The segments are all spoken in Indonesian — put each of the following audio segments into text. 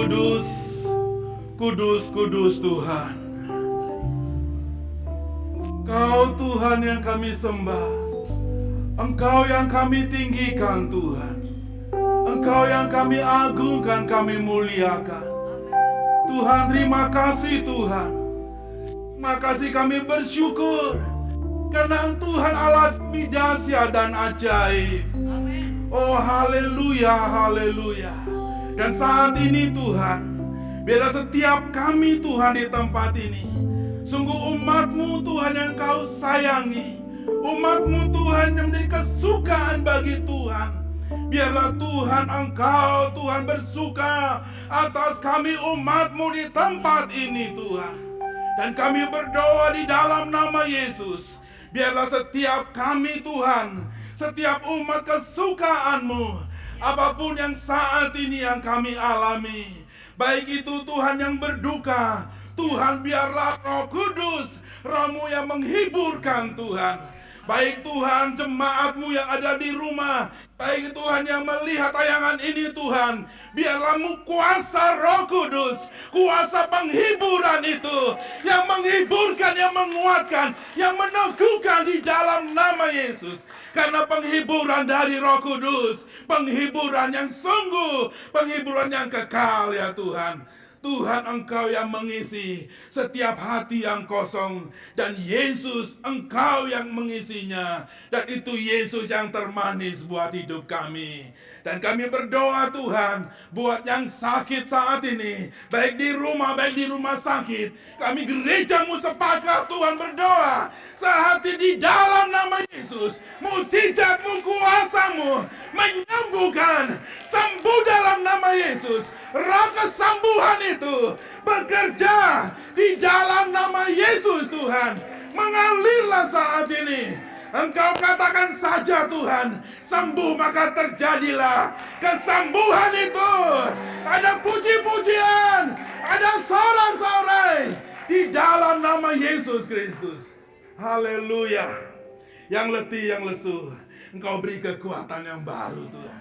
kudus, kudus, kudus Tuhan. Engkau Tuhan yang kami sembah, Engkau yang kami tinggikan Tuhan, Engkau yang kami agungkan, kami muliakan. Tuhan, terima kasih Tuhan. Terima kasih, kami bersyukur karena Tuhan Allah kami dahsyat dan ajaib. Oh haleluya, haleluya. Dan saat ini Tuhan, biarlah setiap kami Tuhan di tempat ini, sungguh umat-Mu Tuhan yang Kau sayangi, umat-Mu Tuhan yang menjadi kesukaan bagi Tuhan. Biarlah Tuhan Engkau Tuhan bersuka atas kami umat-Mu di tempat ini Tuhan. Dan kami berdoa di dalam nama Yesus, biarlah setiap kami Tuhan, setiap umat kesukaan-Mu, apapun yang saat ini yang kami alami, baik itu Tuhan yang berduka, Tuhan biarlah Roh Kudus, Roh-Mu yang menghiburkan Tuhan. Baik Tuhan jemaat-Mu yang ada di rumah, baik Tuhan yang melihat tayangan ini Tuhan, biarlah-Mu kuasa Roh Kudus, kuasa penghiburan itu, yang menghiburkan, yang menguatkan, yang meneguhkan di dalam nama Yesus. Karena penghiburan dari Roh Kudus, penghiburan yang sungguh, penghiburan yang kekal ya Tuhan. Tuhan Engkau yang mengisi setiap hati yang kosong, dan Yesus Engkau yang mengisinya, dan itu Yesus yang termanis buat hidup kami. Dan kami berdoa Tuhan buat yang sakit saat ini, baik di rumah, baik di rumah sakit, kami gereja-Mu sepakat Tuhan berdoa sehati di dalam nama Yesus, mujizat-Mu, kuasa-Mu menyembuhkan, sembuh dalam nama Yesus. Roh kesembuhan itu bekerja di dalam nama Yesus Tuhan. Mengalirlah saat ini. Engkau katakan saja Tuhan, sembuh maka terjadilah kesembuhan itu. Ada puji-pujian, ada sorak-sorai di dalam nama Yesus Kristus. Haleluya. Yang letih, yang lesu, Engkau beri kekuatan yang baru Tuhan.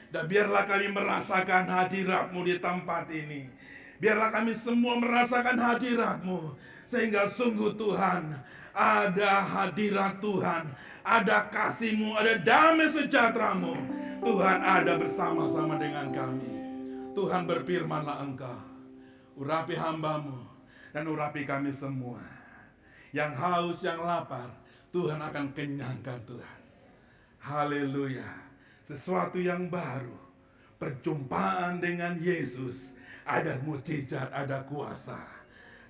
Dan biarlah kami merasakan hadirat-Mu di tempat ini. Biarlah kami semua merasakan hadirat-Mu, sehingga sungguh Tuhan, ada hadirat Tuhan, ada kasih-Mu, ada damai sejahtera-Mu. Tuhan ada bersama-sama dengan kami. Tuhan berfirman-Lah Engkau, urapi hamba-Mu dan urapi kami semua. Yang haus, yang lapar, Tuhan akan kenyangkan Tuhan. Haleluya. Sesuatu yang baru, perjumpaan dengan Yesus, ada mujizat, ada kuasa.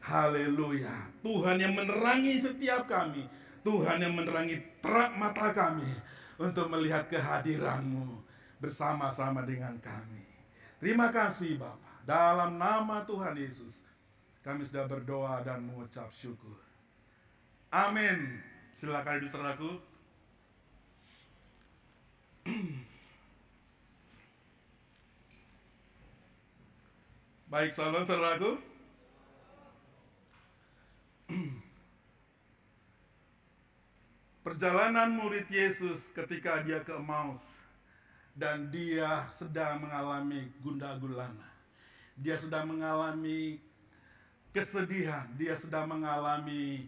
Haleluya. Tuhan yang menerangi setiap kami, Tuhan yang menerangi terang mata kami untuk melihat kehadiran-Mu bersama-sama dengan kami. Terima kasih Bapa. Dalam nama Tuhan Yesus, kami sudah berdoa dan mengucap syukur. Amin. Silakan duduk saudaraku. Baik, saudaraku. Perjalanan murid Yesus ketika dia ke Emmaus, dan dia sedang mengalami gundah gulana. Dia sedang mengalami kesedihan, dia sedang mengalami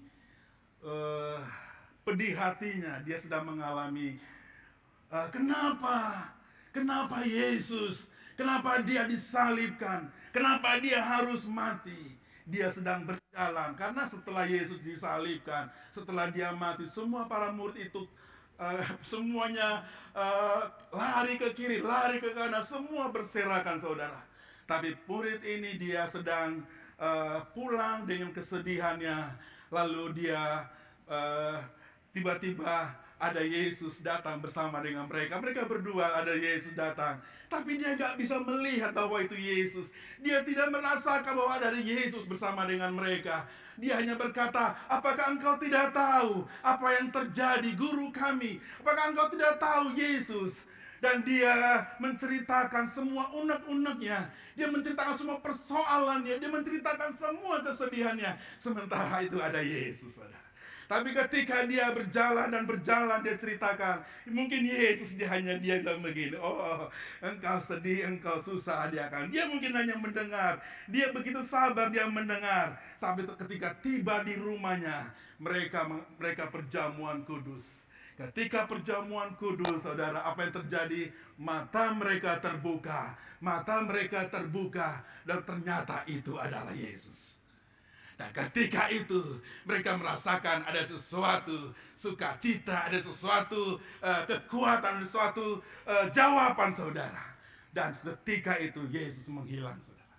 pedih hatinya, dia sedang mengalami Kenapa Yesus? Kenapa dia disalibkan? Kenapa dia harus mati? Dia sedang berjalan, karena setelah Yesus disalibkan, setelah dia mati, semua para murid itu semuanya lari ke kiri, lari ke kanan, semua berserakan saudara. Tapi murid ini dia sedang pulang dengan kesedihannya, lalu dia tiba-tiba ada Yesus datang bersama dengan mereka. Mereka berdua, ada Yesus datang. Tapi dia gak bisa melihat bahwa itu Yesus. Dia tidak merasakan bahwa ada Yesus bersama dengan mereka. Dia hanya berkata, apakah engkau tidak tahu apa yang terjadi guru kami? Apakah engkau tidak tahu Yesus? Dan dia menceritakan semua unek-uneknya. Dia menceritakan semua persoalannya. Dia menceritakan semua kesedihannya. Sementara itu ada Yesus, saudara. Tapi ketika dia berjalan dan berjalan, dia ceritakan, mungkin Yesus dia bilang begini, oh engkau sedih, engkau susah, dia mungkin hanya mendengar. Dia begitu sabar, dia mendengar. Sampai ketika tiba di rumahnya, mereka perjamuan kudus. Ketika perjamuan kudus, saudara, apa yang terjadi? Mata mereka terbuka, dan ternyata itu adalah Yesus. Dan ketika itu mereka merasakan ada sesuatu sukacita, ada sesuatu kekuatan, ada sesuatu jawaban, saudara. Dan ketika itu Yesus menghilang, saudara.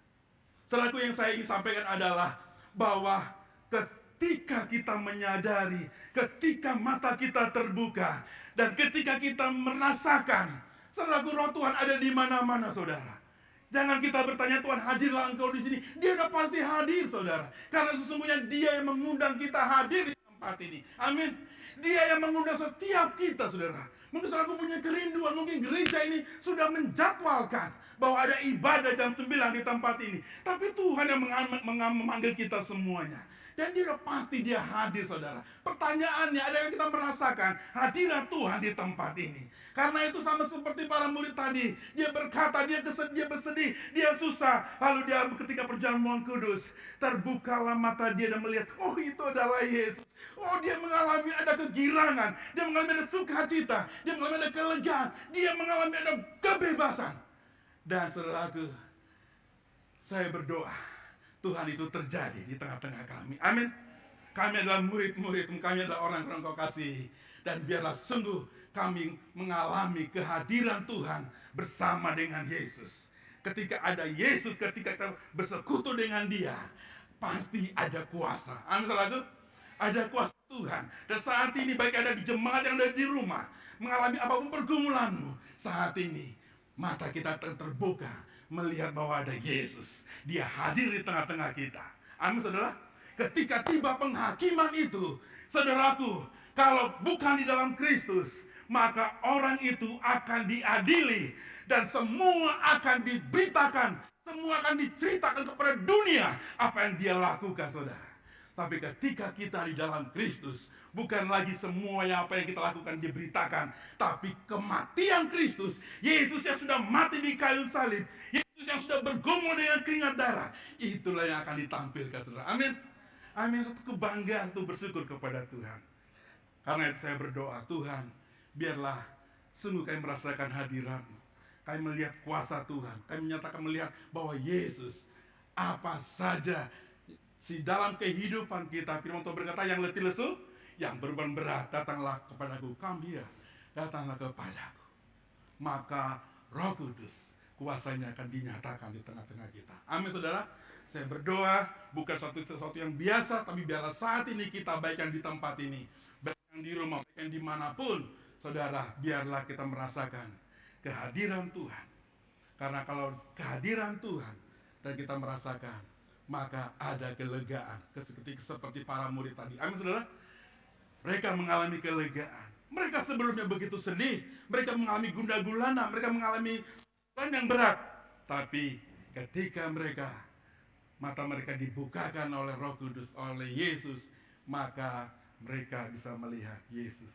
Saudaraku, yang saya ingin sampaikan adalah bahwa ketika kita menyadari, ketika mata kita terbuka, dan ketika kita merasakan, saudaraku, roh Tuhan ada di mana-mana, saudara. Jangan kita bertanya, Tuhan hadirlah engkau di sini. Dia udah pasti hadir, saudara. Karena sesungguhnya dia yang mengundang kita hadir di tempat ini. Amin. Dia yang mengundang setiap kita, saudara. Mungkin saudara punya kerinduan, mungkin gereja ini sudah menjadwalkan bahwa ada ibadah jam 9 di tempat ini. Tapi Tuhan yang memanggil kita semuanya. Dan dia udah pasti dia hadir, saudara. Pertanyaannya, ada yang kita merasakan hadirat Tuhan di tempat ini. Karena itu sama seperti para murid tadi. Dia berkata, dia bersedih, dia susah. Lalu dia ketika perjamuan kudus, terbukalah mata dia dan melihat, oh itu adalah Yesus. Oh, dia mengalami ada kegirangan, dia mengalami ada sukacita, dia mengalami ada kelegaan, dia mengalami ada kebebasan. Dan saudaraku, saya berdoa Tuhan itu terjadi di tengah-tengah kami. Amin. Kami adalah murid-murid, kami adalah orang-orang kau kasih. Dan biarlah sungguh kami mengalami kehadiran Tuhan bersama dengan Yesus. Ketika ada Yesus, ketika kita bersekutu dengan dia, pasti ada kuasa. Amin, saudaraku. Ada kuasa Tuhan. Dan saat ini baik ada di jemaat yang ada di rumah, mengalami apapun pergumulanmu, saat ini mata kita terbuka melihat bahwa ada Yesus. Dia hadir di tengah-tengah kita. Amin, saudara. Ketika tiba penghakiman itu, saudaraku, kalau bukan di dalam Kristus, maka orang itu akan diadili dan semua akan diberitakan, semua akan diceritakan kepada dunia apa yang dia lakukan, saudara. Tapi ketika kita di dalam Kristus, bukan lagi semuanya apa yang kita lakukan diberitakan, tapi kematian Kristus, Yesus yang sudah mati di kayu salib, Yesus yang sudah bergumul dengan keringat darah, itulah yang akan ditampilkan, saudara. Amin. Amin. Satu kebanggaan untuk bersyukur kepada Tuhan. Karena itu saya berdoa, Tuhan, biarlah sungguh kami merasakan hadirat-Mu. Kami melihat kuasa Tuhan. Kami menyatakan melihat bahwa Yesus apa saja si dalam kehidupan kita. Firman Tuhan berkata, yang letih lesu, yang beban berat, datanglah kepadaku. Come here, datanglah kepadaku. Maka Roh Kudus kuasanya akan dinyatakan di tengah-tengah kita. Amin, saudara. Saya berdoa bukan sesuatu yang biasa, tapi biarlah saat ini kita, baik yang di tempat ini, baik yang di rumah, baik yang dimanapun, saudara, biarlah kita merasakan kehadiran Tuhan. Karena kalau kehadiran Tuhan dan kita merasakan, maka ada kelegaan, seperti para murid tadi. Amin, saudara. Mereka mengalami kelegaan. Mereka sebelumnya begitu sedih, mereka mengalami gundah gulana, mereka mengalami beban yang berat. Tapi ketika mata mereka dibukakan oleh Roh Kudus, oleh Yesus, maka mereka bisa melihat Yesus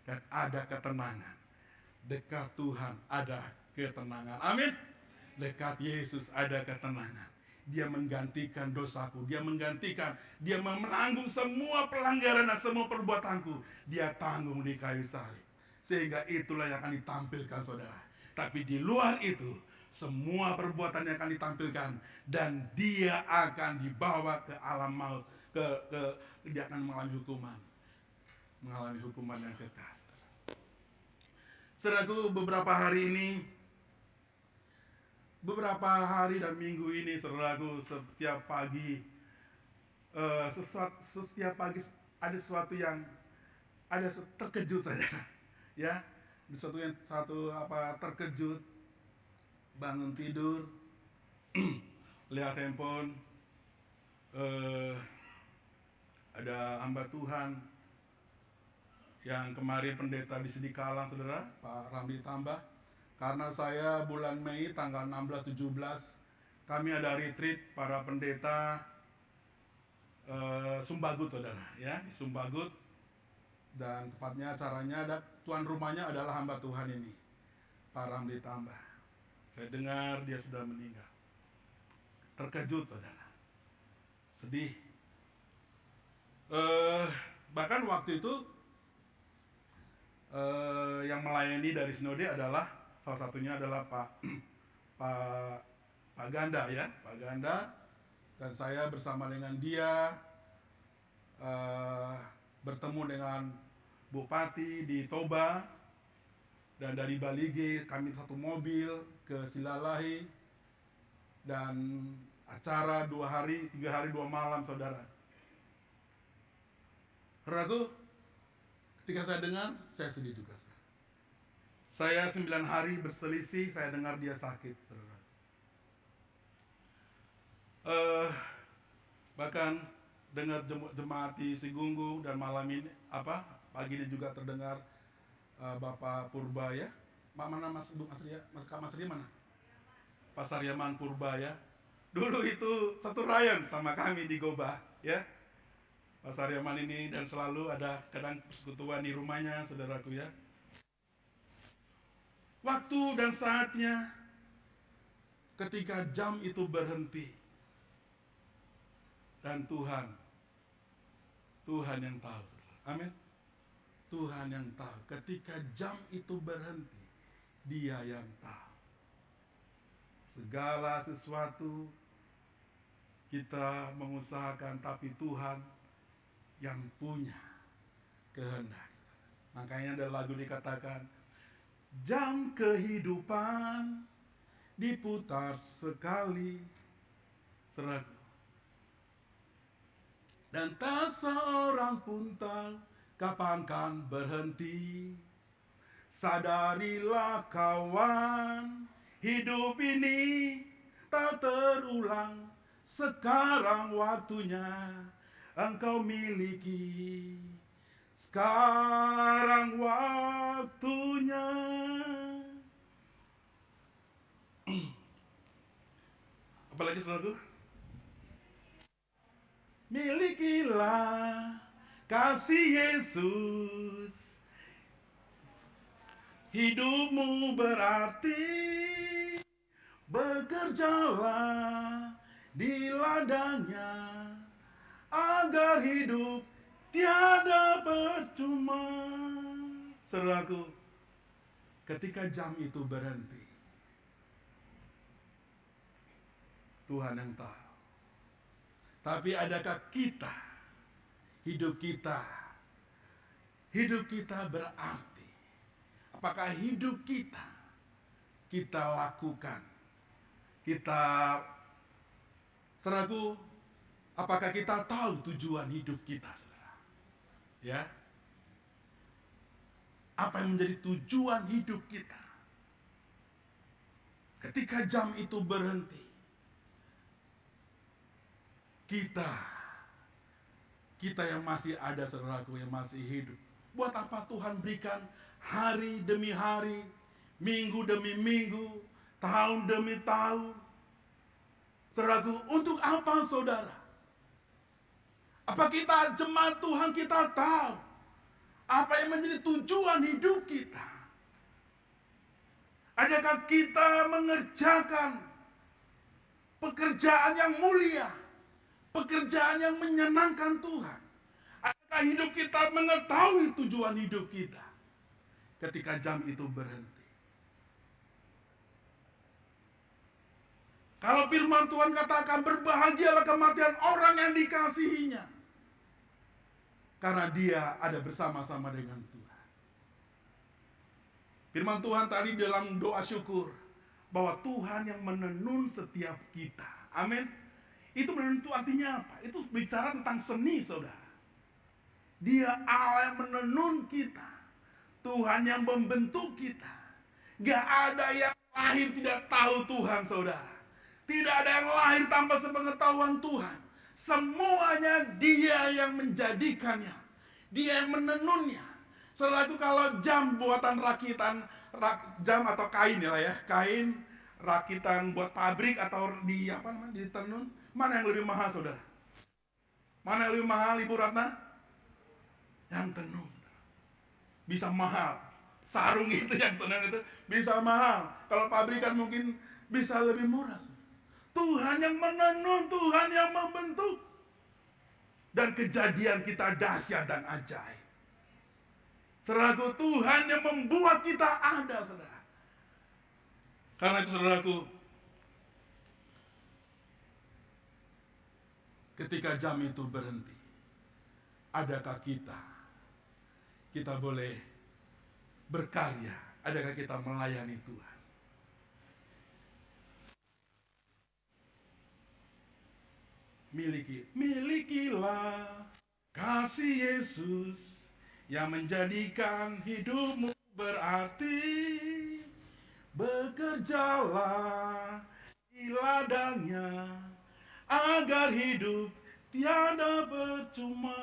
dan ada ketenangan. Dekat Tuhan ada ketenangan. Amin. Dekat Yesus ada ketenangan. Dia menggantikan dosaku, dia menanggung semua pelanggaran dan semua perbuatanku. Dia tanggung di kayu salib. Sehingga itulah yang akan ditampilkan, saudara. Tapi di luar itu, semua perbuatan yang akan ditampilkan, dan dia akan dibawa ke alam maut, dia akan mengalami hukuman yang kekal. Saudaraku, beberapa hari dan minggu ini, saudaraku, setiap pagi ada sesuatu yang terkejut saja, ya, terkejut, bangun tidur, lihat handphone, ada hamba Tuhan yang kemarin pendeta di Sidikalang, saudara, Pak Ramli Tambah. Karena saya bulan Mei tanggal 16-17 kami ada retreat para pendeta Sumbagut, saudara, ya, di Sumbagut. Dan tepatnya acaranya ada tuan rumahnya adalah hamba Tuhan ini, Pak Ramli Tambah. Saya dengar dia sudah meninggal. Terkejut saudara, sedih. Bahkan waktu itu yang melayani dari Sinode adalah salah satunya adalah Pak Ganda ya, Pak Ganda, dan saya bersama dengan dia bertemu dengan Bupati di Toba, dan dari Balige kami satu mobil ke Silalahi, dan acara 2 hari, 3 hari 2 malam saudara. Saudaraku, ketika saya dengar, saya sedih juga. Saya 9 hari berselisih, saya dengar dia sakit, saudara. Bahkan dengar jemaat di Sigunggung, dan malam ini pagi ini juga terdengar Bapak Purba ya. Mana Mas Ria? Mas Ria mana? Pak Saryaman Purba ya. Dulu itu satu rayon sama kami di Goba ya. Pak Saryaman ini, dan selalu ada kadang persekutuan di rumahnya, saudaraku ya. Waktu dan saatnya ketika jam itu berhenti, dan Tuhan yang tahu. Amin. Tuhan yang tahu. Ketika jam itu berhenti, Dia yang tahu. Segala sesuatu kita mengusahakan, tapi Tuhan yang punya kehendak. Makanya ada lagu dikatakan, jam kehidupan diputar sekali, saudaraku, dan tak seorang pun tahu kapan kan berhenti. Sadarilah kawan, hidup ini tak terulang. Sekarang waktunya engkau miliki. Sekarang waktunya. Apalagi saudaraku? Milikilah kasih Yesus. Hidupmu berarti, bekerjalah di ladangnya, agar hidup tiada percuma. Saudaraku, ketika jam itu berhenti, Tuhan yang tahu. Tapi adakah kita, hidup kita berarti? Apakah hidup kita lakukan? Saudaraku, apakah kita tahu tujuan hidup kita, saudara? Ya. Apa yang menjadi tujuan hidup kita? Ketika jam itu berhenti, kita yang masih ada, saudaraku, yang masih hidup, buat apa Tuhan berikan hari demi hari, minggu demi minggu, tahun demi tahun? Saudaraku, untuk apa saudara? Apa kita jemaat Tuhan kita tahu apa yang menjadi tujuan hidup kita? Adakah kita mengerjakan pekerjaan yang mulia, pekerjaan yang menyenangkan Tuhan? Adakah hidup kita mengetahui tujuan hidup kita ketika jam itu berhenti? Kalau firman Tuhan katakan, berbahagialah kematian orang yang dikasihinya, karena dia ada bersama-sama dengan Tuhan. Firman Tuhan tadi dalam doa syukur, bahwa Tuhan yang menenun setiap kita. Amin. Itu menenun itu artinya apa? Itu bicara tentang seni, saudara. Dia Allah yang menenun kita, Tuhan yang membentuk kita. Gak ada yang lahir tidak tahu Tuhan, saudara. Tidak ada yang lahir tanpa sepengetahuan Tuhan. Semuanya Dia yang menjadikannya, Dia yang menenunnya. Saudaraku, kalau jam buatan rakitan, jam atau kain ya, kain rakitan buat pabrik atau ditenun, mana yang lebih mahal, saudara? Mana yang lebih mahal, Ibu Ratna? Yang tenun, saudara. bisa mahal. Sarung itu yang tenang itu bisa mahal. Kalau pabrikan mungkin bisa lebih murah. Tuhan yang menenun, Tuhan yang membentuk. Dan kejadian kita dahsyat dan ajaib. Saudaraku, Tuhan yang membuat kita ada, saudara. Karena itu, saudaraku, ketika jam itu berhenti, adakah kita boleh berkarya? Adakah kita melayani Tuhan? Milikilah kasih Yesus yang menjadikan hidupmu berarti. Bekerjalah di ladangnya agar hidup tiada percuma.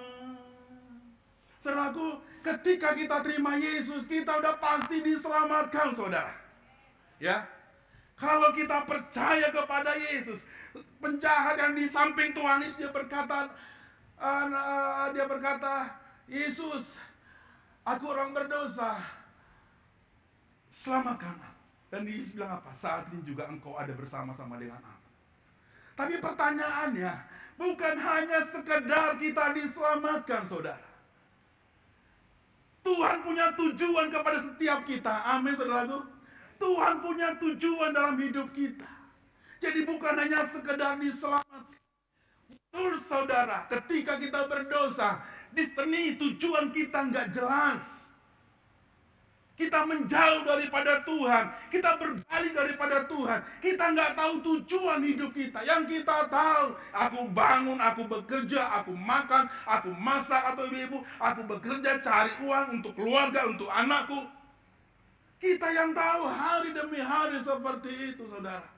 Saudaraku, ketika kita terima Yesus, kita udah pasti diselamatkan, saudara. Ya, kalau kita percaya kepada Yesus, penjahat yang di samping Tuhan Yesus, dia berkata, Yesus, aku orang berdosa, selamatkan aku. Dan Yesus bilang apa? Saat ini juga engkau ada bersama-sama dengan aku. Tapi pertanyaannya, bukan hanya sekedar kita diselamatkan, saudara. Tuhan punya tujuan kepada setiap kita. Amin, saudaraku. Tuhan punya tujuan dalam hidup kita. Jadi bukan hanya sekedar diselamatkan. Betul, saudara, ketika kita berdosa, di sini tujuan kita nggak jelas. Kita menjauh daripada Tuhan, kita berbalik daripada Tuhan, kita nggak tahu tujuan hidup kita. Yang kita tahu, aku bangun, aku bekerja, aku makan, aku masak atau ibu-ibu, aku bekerja cari uang untuk keluarga, untuk anakku. Kita yang tahu hari demi hari seperti itu, saudara.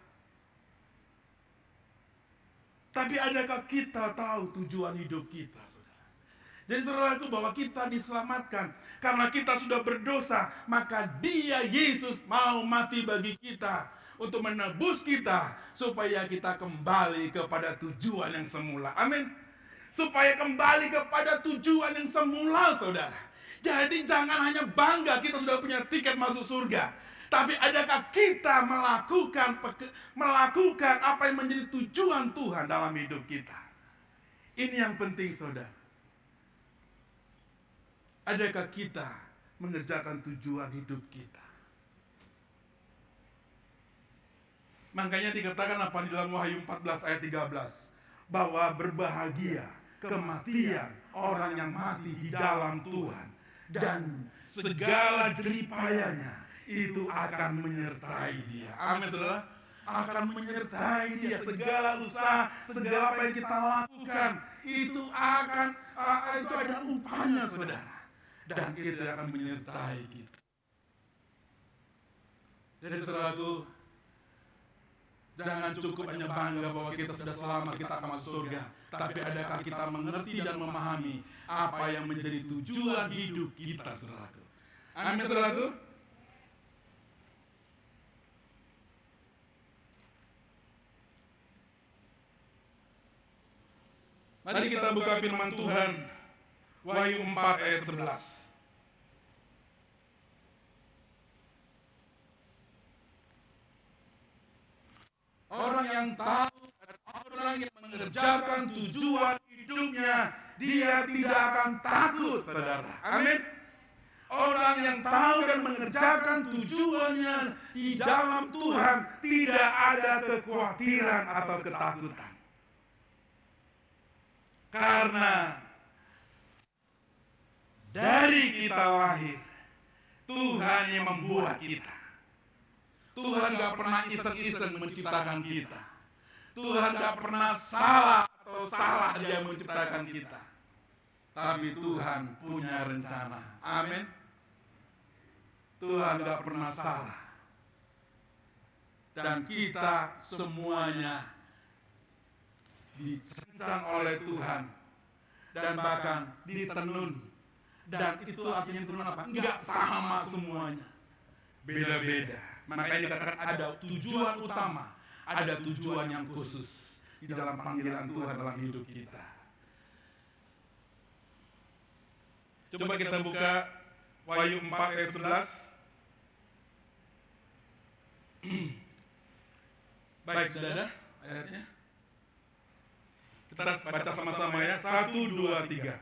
Tapi adakah kita tahu tujuan hidup kita, saudara? Jadi saudaraku, bahwa kita diselamatkan karena kita sudah berdosa, maka Dia, Yesus, mau mati bagi kita untuk menebus kita supaya kita kembali kepada tujuan yang semula. Amin. Supaya kembali kepada tujuan yang semula, saudara. Jadi jangan hanya bangga kita sudah punya tiket masuk surga, tapi adakah kita melakukan apa yang menjadi tujuan Tuhan dalam hidup kita? Ini yang penting, saudara. Adakah kita mengerjakan tujuan hidup kita? Makanya dikatakan apa di dalam Wahyu 14 ayat 13, bahwa berbahagia kematian orang yang mati di dalam Tuhan, dan segala jeripayanya itu akan menyertai dia. Amin, saudara. Akan menyertai dia. Segala usaha, segala apa yang kita lakukan, itu ada upahnya, saudara. Dan itu akan menyertai kita. Jadi saudaraku, jangan cukup hanya bangga bahwa kita sudah selamat, kita akan masuk surga. Tapi adakah kita mengerti dan memahami apa yang menjadi tujuan hidup kita, saudaraku? Amin, saudaraku. Mari kita buka firman Tuhan, Wahyu 4 ayat 11. Orang yang tahu, orang yang mengerjakan tujuan hidupnya, dia tidak akan takut, saudara. Amin. Orang yang tahu dan mengerjakan tujuannya di dalam Tuhan, tidak ada kekhawatiran atau ketakutan. Karena dari kita lahir, Tuhan yang membuat kita. Tuhan gak pernah iseng-iseng menciptakan kita. Tuhan gak pernah salah atau salah Dia menciptakan kita. Tapi Tuhan punya rencana. Amin. Tuhan gak pernah salah. Dan kita semuanya dirancang oleh Tuhan. Dan bahkan ditenun. Dan itu artinya tenun apa? Enggak sama semuanya. Beda-beda. Makanya dikatakan ada tujuan utama, ada tujuan yang khusus di dalam panggilan Tuhan dalam hidup kita. Coba kita buka Wahyu 4 ayat 11. Baik, sudah ada ayatnya. Kita baca sama-sama ya. 1, 2, 3.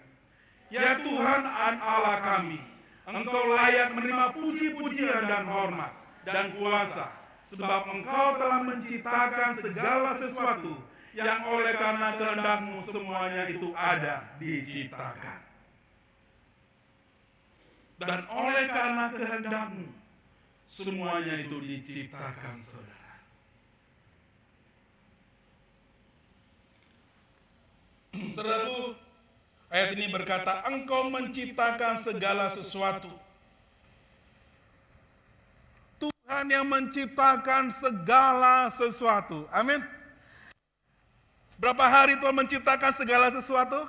Ya Tuhan Allah kami, Engkau layak menerima puji-pujian dan hormat dan kuasa, sebab Engkau telah menciptakan segala sesuatu yang oleh karena kehendak-Mu semuanya itu ada diciptakan. Dan oleh karena kehendak-Mu semuanya itu diciptakan, saudara. Saudaraku, ayat ini berkata, Engkau menciptakan segala sesuatu. Tuhan yang menciptakan segala sesuatu. Amin. Berapa hari Tuhan menciptakan segala sesuatu?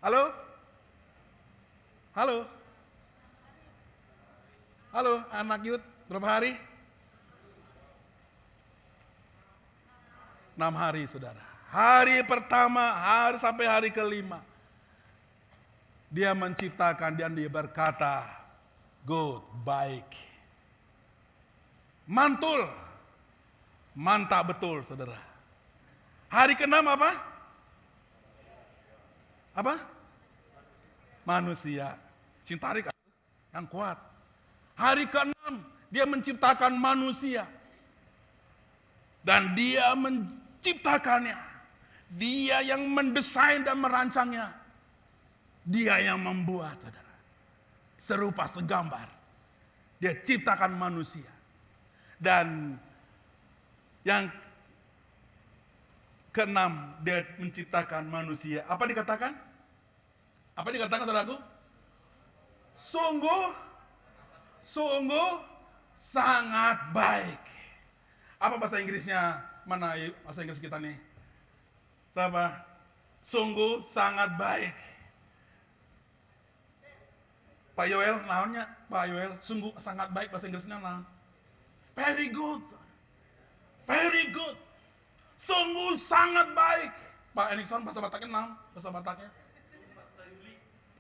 Halo? Halo? Halo, anak youth, berapa hari? 6 hari, saudara. Hari pertama, sampai hari kelima. Dia menciptakan dan dia berkata, good, baik. Mantul. Mantap betul, saudara. Hari ke-6 apa? Apa? Manusia. Cintarik yang kuat. Hari ke-6 dia menciptakan manusia. Dan dia menciptakannya. Dia yang mendesain dan merancangnya. Dia yang membuat, saudara. Serupa segambar. Dia ciptakan manusia. Dan yang ke-6 dia menciptakan manusia. Apa dikatakan? Apa dikatakan, saudaraku? Sungguh sangat baik. Apa bahasa Inggrisnya? Mana bahasa Inggris kita nih? Siapa? Sungguh sangat baik. Pak Yoel, naonnya? Pak Yoel, sungguh sangat baik bahasa Inggrisnya naon? Very good. Very good. Sungguh sangat baik. Pak Erikson bahasa Bataknya naon? Bahasa Bataknya?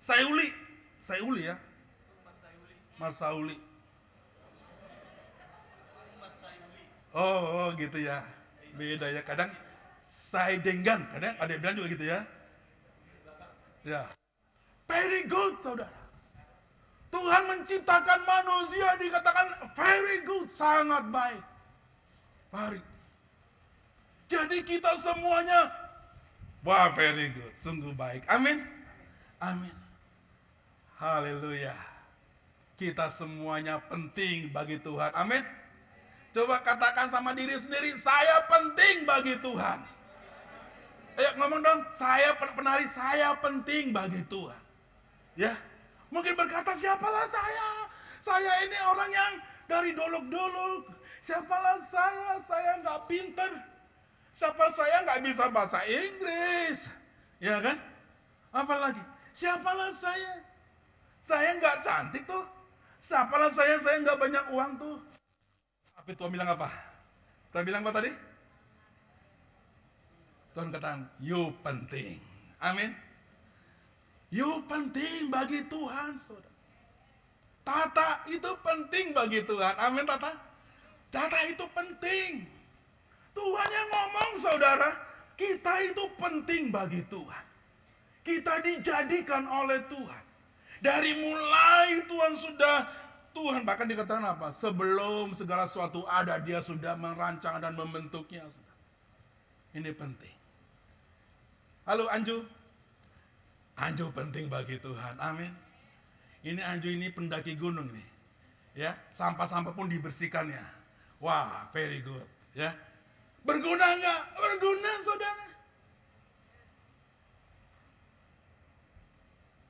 Sayuli. Sayuli ya? Marsauli. Oh gitu ya. Beda ya. Kadang Saidenggan, kadang ada yang bilang juga gitu ya. Ya. Very good, saudara. Tuhan menciptakan manusia dikatakan very good, sangat baik. Very. Jadi kita semuanya, wah very good, sungguh baik. Amin. Amin. Haleluya. Kita semuanya penting bagi Tuhan. Amin. Coba katakan sama diri sendiri, saya penting bagi Tuhan. Ayo ngomong dong, saya penari, saya penting bagi Tuhan. Ya, mungkin berkata siapalah saya? Saya ini orang yang dari dolok-dolok. Siapalah saya nggak pinter. Siapa saya nggak bisa bahasa Inggris, ya kan? Apalagi, siapalah saya? Saya nggak cantik tuh. Siapalah saya nggak banyak uang tuh. Tapi Tuhan bilang apa? Tuhan bilang apa tadi? Tuhan katakan, you penting. Amin. You penting bagi Tuhan, saudara. Tata itu penting bagi Tuhan. Amin, Tata. Tata itu penting. Tuhan yang ngomong, saudara. Kita itu penting bagi Tuhan. Kita dijadikan oleh Tuhan. Dari mulai Tuhan bahkan dikatakan apa? Sebelum segala sesuatu ada, dia sudah merancang dan membentuknya. Ini penting. Halo Anju. Anju penting bagi Tuhan. Amin. Ini Anju ini pendaki gunung nih. Ya, sampah-sampah pun dibersihkannya. Wah, very good, ya. Berguna enggak? Berguna, saudara.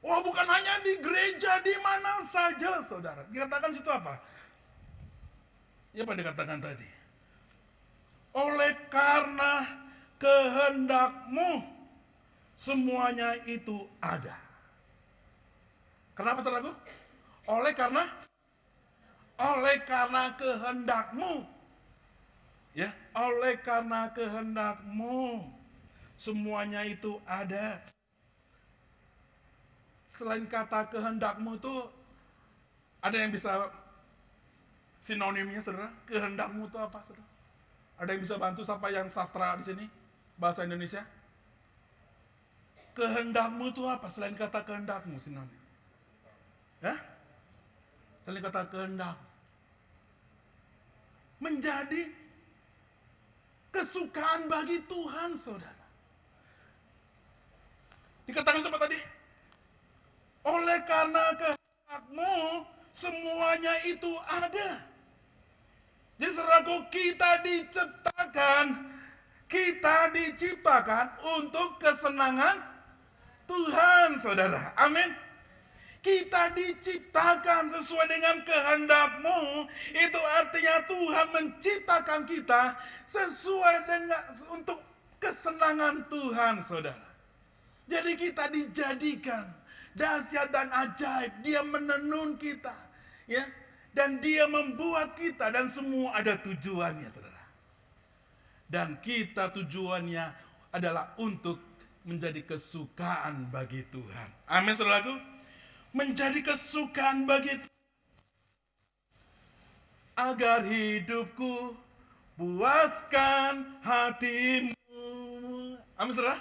Wah, bukan hanya di gereja, di mana saja, saudara. Dikatakan situ apa? Ya, apa dikatakan tadi? Oleh karena kehendak-Mu semuanya itu ada. Kenapa, saudaraku? Oleh karena kehendak-Mu. Ya, oleh karena kehendak-Mu semuanya itu ada. selain kata kehendakmu itu ada yang bisa sinonimnya, saudara? Kehendakmu itu apa, saudara? Ada yang bisa bantu siapa yang sastra di sini? Bahasa Indonesia? Kehendakmu itu apa selain kata kehendakmu, sinonim? Ya? Selain kata kehendak. Menjadi kesukaan bagi Tuhan, saudara. Dikatakan seperti tadi, oleh karena kehendakmu semuanya itu ada. Jadi saudaraku, kita diciptakan untuk kesenangan Tuhan, saudara. Amin. Kita diciptakan sesuai dengan kehendak-Mu. Itu artinya Tuhan menciptakan kita sesuai dengan untuk kesenangan Tuhan, saudara. Jadi kita dijadikan dahsyat dan ajaib. Dia menenun kita, ya. Dan dia membuat kita, dan semua ada tujuannya, saudara. Dan kita tujuannya adalah untuk menjadi kesukaan bagi Tuhan. Amin, saudaraku. Menjadi kesukaan bagi Tuhan. Agar hidupku puaskan hatimu. Amin, saudara.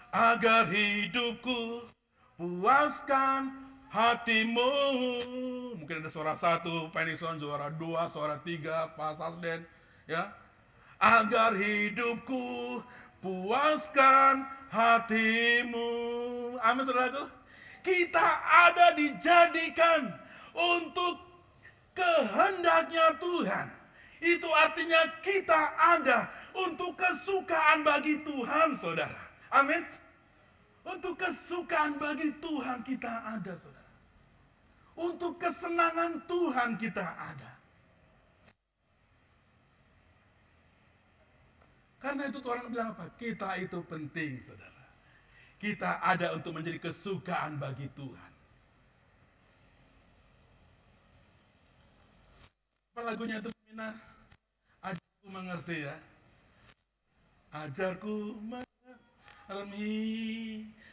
Agar hidupku puaskan hatimu. Mungkin ada suara 1, Penison, suara 2, suara 3, Pak Sasden, ya. Agar hidupku puaskan hatimu. Amin, saudaraku. Kita ada dijadikan untuk kehendaknya Tuhan. Itu artinya kita ada untuk kesukaan bagi Tuhan, saudara. Amin. Untuk kesukaan bagi Tuhan kita ada, saudara. Untuk kesenangan Tuhan kita ada. Karena itu Tuhan bilang apa? Kita itu penting, saudara. Kita ada untuk menjadi kesukaan bagi Tuhan. Apa lagunya itu, Minar? Ajarku mengerti, ya. Ajarku mengerti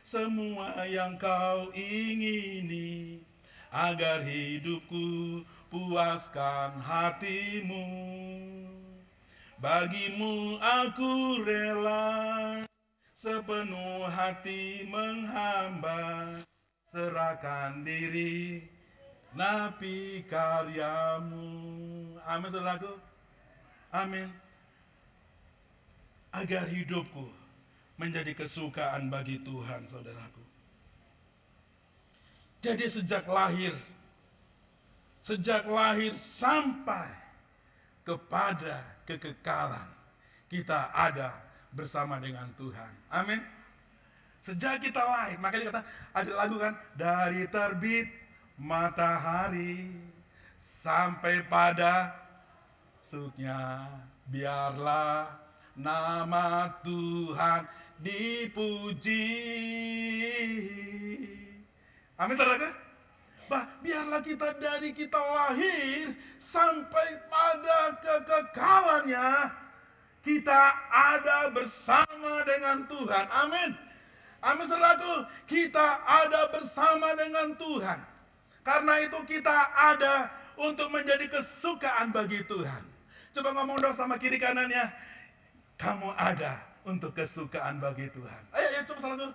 semua yang kau ingini, agar hidupku puaskan hatimu. Bagimu aku rela sepenuh hati menghamba, serahkan diri napi karyamu. Amin, saudaraku. Amin. Agar hidupku menjadi kesukaan bagi Tuhan, saudaraku. Jadi sejak lahir sampai kepada kekekalan, kita ada bersama dengan Tuhan. Amin. Sejak kita lahir, makanya kata ada lagu kan, dari terbit matahari sampai pada suknya, biarlah nama Tuhan dipuji. Amin, saudara. Biarlah kita dari kita lahir sampai pada kekekalannya, kita ada bersama dengan Tuhan. Amin. Amin, saudaraku. Kita ada bersama dengan Tuhan. Karena itu kita ada untuk menjadi kesukaan bagi Tuhan. Coba ngomong dong sama kiri kanannya. Kamu ada untuk kesukaan bagi Tuhan. Ayo coba saudaraku.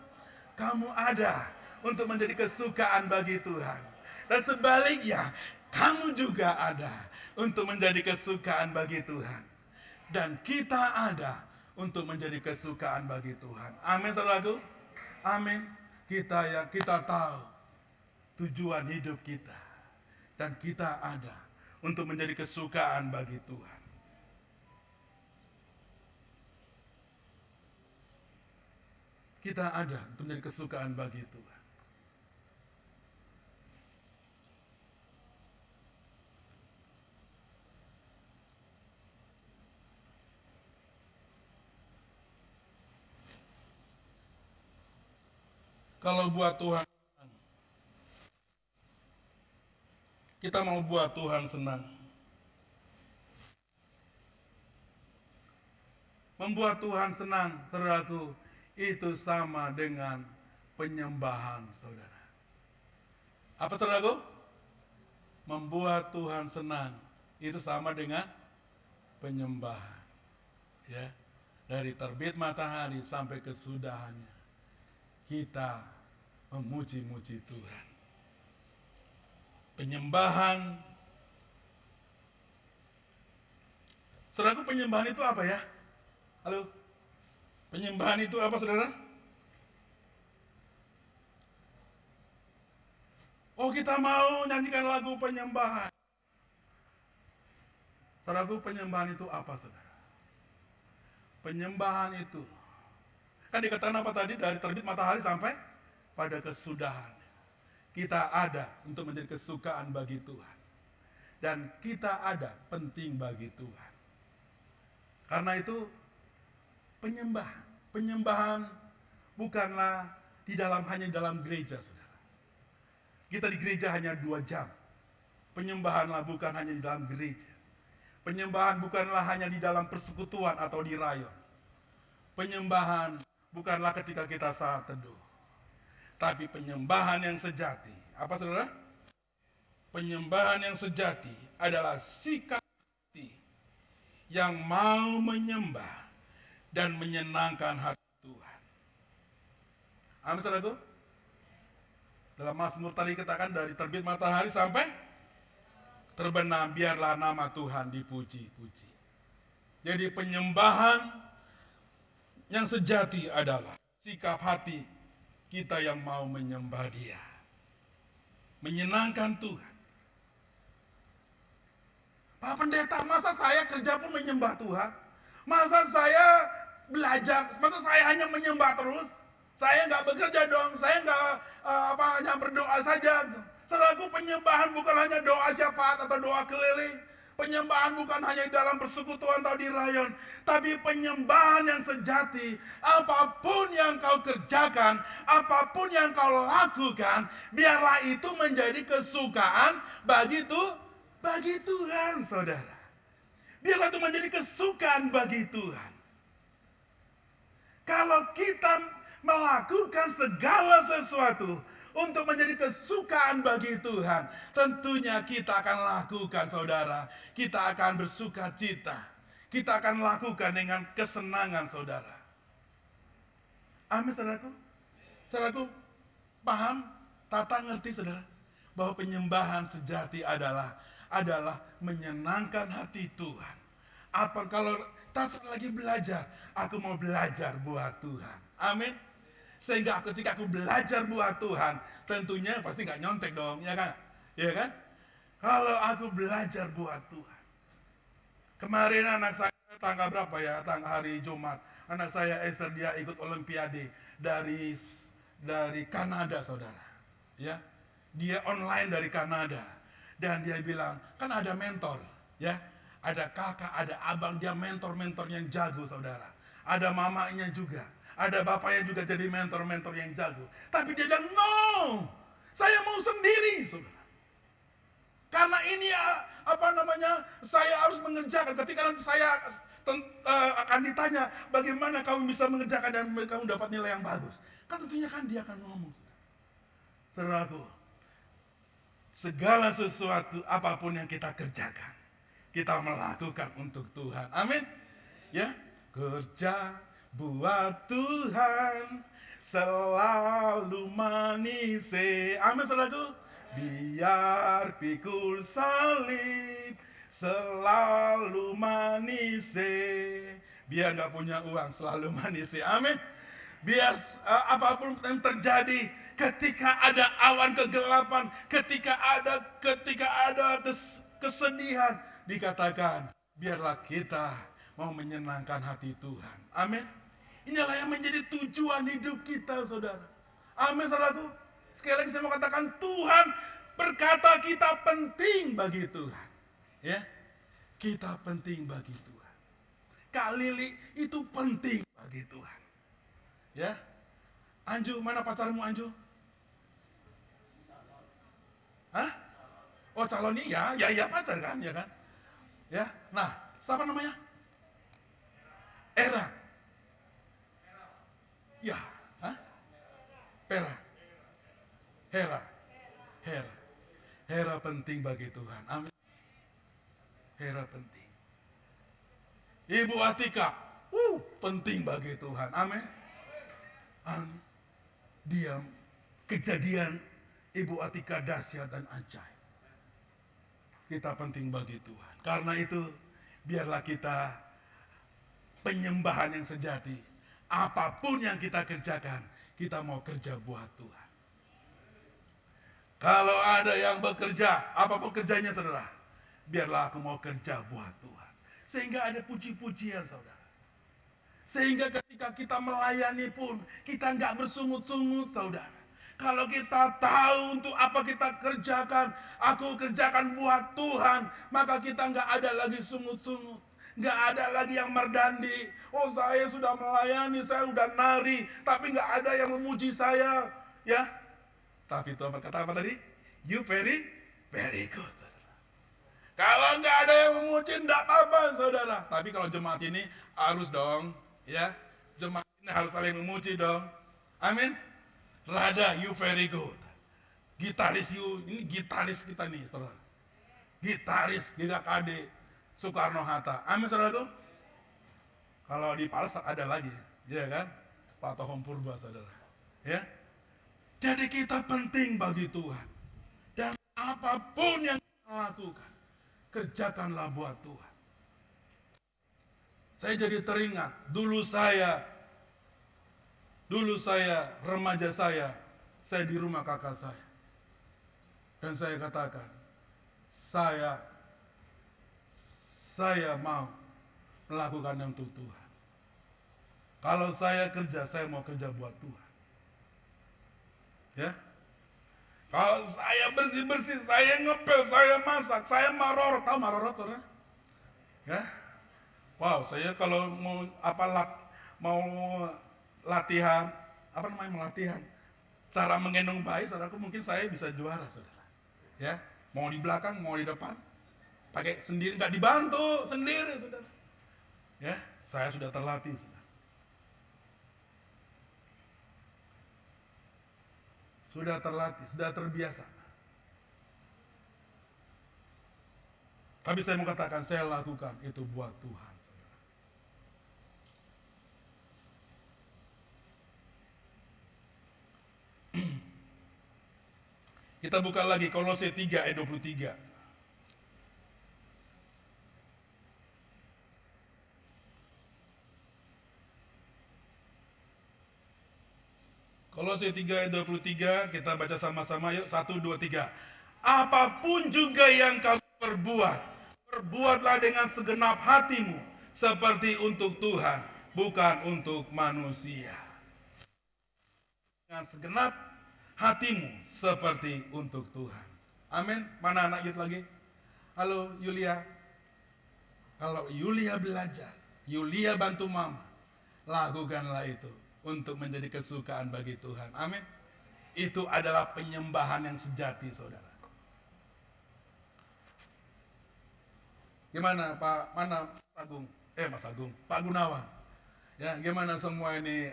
Kamu ada untuk menjadi kesukaan bagi Tuhan. Dan sebaliknya, kamu juga ada untuk menjadi kesukaan bagi Tuhan. Dan kita ada untuk menjadi kesukaan bagi Tuhan. Amin, saudaraku. Amin. Kita tahu tujuan hidup kita. Dan kita ada untuk menjadi kesukaan bagi Tuhan. Kita ada untuk menjadi kesukaan bagi Tuhan. Kalau buat Tuhan, kita mau buat Tuhan senang. Membuat Tuhan senang, saudaraku, itu sama dengan penyembahan, saudara. Apa saudaraku? Membuat Tuhan senang. Itu sama dengan penyembahan. Ya. Dari terbit matahari sampai kesudahannya, kita memuji-muji Tuhan. Penyembahan. Saudaraku, penyembahan itu apa ya? Halo? Penyembahan itu apa, saudara? Oh, kita mau nyanyikan lagu penyembahan. Saudaraku, penyembahan itu apa, saudara? Penyembahan itu, kan dikatakan apa tadi? Dari terbit matahari sampai pada kesudahan. Kita ada untuk menjadi kesukaan bagi Tuhan. Dan kita ada penting bagi Tuhan. Karena itu, penyembahan. Penyembahan bukanlah hanya dalam gereja, saudara. Kita di gereja hanya 2 jam. Penyembahanlah bukan hanya di dalam gereja. Penyembahan bukanlah hanya di dalam persekutuan atau di rayon. Penyembahan bukanlah ketika kita saat teduh. Tapi penyembahan yang sejati. Apa, saudara? Penyembahan yang sejati adalah sikap hati yang mau menyembah dan menyenangkan hati Tuhan. Amin, saudaraku? Dalam Mazmur tadi katakan dari terbit matahari sampai terbenam, biarlah nama Tuhan dipuji-puji. Jadi penyembahan yang sejati adalah sikap hati kita yang mau menyembah Dia, menyenangkan Tuhan. Pak Pendeta, masa saya kerja pun menyembah Tuhan? Masa saya belajar, masa saya hanya menyembah terus? Saya nggak bekerja dong, saya nggak hanya berdoa saja. Saudaraku, penyembahan bukan hanya doa syafaat atau doa keliling. Penyembahan bukan hanya dalam persekutuan atau di rayon, tapi penyembahan yang sejati. Apapun yang kau kerjakan, apapun yang kau lakukan, biarlah itu menjadi kesukaan bagi Tuhan, saudara. Biarlah itu menjadi kesukaan bagi Tuhan. Kalau kita melakukan segala sesuatu untuk menjadi kesukaan bagi Tuhan, tentunya kita akan lakukan, saudara. Kita akan bersuka cita. Kita akan lakukan dengan kesenangan, saudara. Amin, saudaraku. Saudaraku, paham? Tata ngerti, saudara, bahwa penyembahan sejati adalah menyenangkan hati Tuhan. Apa kalau Tata lagi belajar, aku mau belajar buat Tuhan. Amin. Sehingga ketika aku belajar buat Tuhan, tentunya pasti gak nyontek dong, ya kan? Ya kan? Kalau aku belajar buat Tuhan. Kemarin anak saya tanggal berapa ya? Tanggal hari Jumat. Anak saya Esther, dia ikut Olimpiade dari Kanada, saudara. Ya, dia online dari Kanada. Dan dia bilang, kan ada mentor, ya. Ada kakak, ada abang, dia mentor-mentor yang jago, saudara. Ada mamanya juga. Ada bapaknya juga jadi mentor-mentor yang jago. Tapi dia bilang, no, saya mau sendiri, saudara. Karena ini saya harus mengerjakan. Ketika nanti saya akan ditanya, bagaimana kamu bisa mengerjakan dan kamu dapat nilai yang bagus. Kan tentunya kan dia akan ngomong. Saudaraku, segala sesuatu apapun yang kita kerjakan, kita melakukan untuk Tuhan. Amin. Ya, kerja buat Tuhan selalu manis. Amin, saudaraku. Biar pikul salib selalu manis. Biar gak punya uang selalu manis. Amin. Biar apapun yang terjadi, ketika ada awan kegelapan, ketika ada kesedihan, dikatakan biarlah kita mau menyenangkan hati Tuhan. Amin. Inilah yang menjadi tujuan hidup kita, saudara. Amin, saudaraku. Sekali lagi saya mau katakan, Tuhan berkata kita penting bagi Tuhan. Ya, kita penting bagi Tuhan. Kak Lili itu penting bagi Tuhan. Ya, Anju, mana pacarmu, Anju? Hah? Oh, calonnya ya pacar kan, ya kan? Ya, nah, siapa namanya? Era. Ya, hah? Pera. Hera. Hera. Hera penting bagi Tuhan. Amin. Hera penting. Ibu Atika, penting bagi Tuhan. Amin. Amin. Diam. Kejadian Ibu Atika dahsyat dan ajaib. Kita penting bagi Tuhan. Karena itu, biarlah kita penyembahan yang sejati. Apapun yang kita kerjakan, kita mau kerja buat Tuhan. Kalau ada yang bekerja, apapun kerjanya saudara, biarlah aku mau kerja buat Tuhan. Sehingga ada puji-pujian saudara. Sehingga ketika kita melayani pun, kita nggak bersungut-sungut saudara. Kalau kita tahu untuk apa kita kerjakan, aku kerjakan buat Tuhan, maka kita nggak ada lagi sungut-sungut. Nggak ada lagi yang merdandi. Oh, saya sudah melayani, saya sudah nari, tapi nggak ada yang memuji saya. Ya, tapi Tuhan berkata apa tadi? You very, very good. Kalau nggak ada yang memuji, nggak apa-apa saudara. Tapi kalau jemaat ini harus dong, ya, jemaat ini harus saling memuji dong. Amin. Rada, you very good. Gitaris ini gitaris kita nih, saudara. Gitaris GKKD Soekarno Hatta. Amin, saudaraku. Kalau di Pals ada lagi, ya kan? Pak Tohom Purba, saudara. Ya. Jadi kita penting bagi Tuhan. Dan apapun yang kita lakukan, kerjakanlah buat Tuhan. Saya jadi teringat, dulu saya remaja saya di rumah kakak saya. Dan saya katakan, saya mau melakukan untuk Tuhan. Kalau saya kerja, saya mau kerja buat Tuhan. Ya. Kalau saya bersih-bersih, saya ngepel, saya masak, saya marorot. Tahu marorot, saudara? Ya. Wow, saya kalau mau latihan, melatihan cara menggendong bayi, saudaraku, mungkin saya bisa juara, saudara. Ya, mau di belakang, mau di depan, pakai sendiri, nggak dibantu, sendiri, saudara. Ya, saya sudah terlatih, saudara. Sudah terlatih, sudah terbiasa. Tapi saya mau katakan, saya lakukan itu buat Tuhan. Kita buka lagi Kolose 3 ayat 23. Kolose 3 ayat 23, kita baca sama-sama yuk. 1, 2, 3. Apapun juga yang kamu perbuatlah dengan segenap hatimu, seperti untuk Tuhan, bukan untuk manusia. Dengan segenap hatimu, seperti untuk Tuhan. Amin. Mana anak Yud lagi? Halo Yulia. Kalau Yulia belajar, Yulia bantu mama, lakukanlah itu untuk menjadi kesukaan bagi Tuhan. Amin. Itu adalah penyembahan yang sejati, saudara. Gimana Pak? Mana Agung? Mas Agung, Pak Gunawan. Ya, gimana semua ini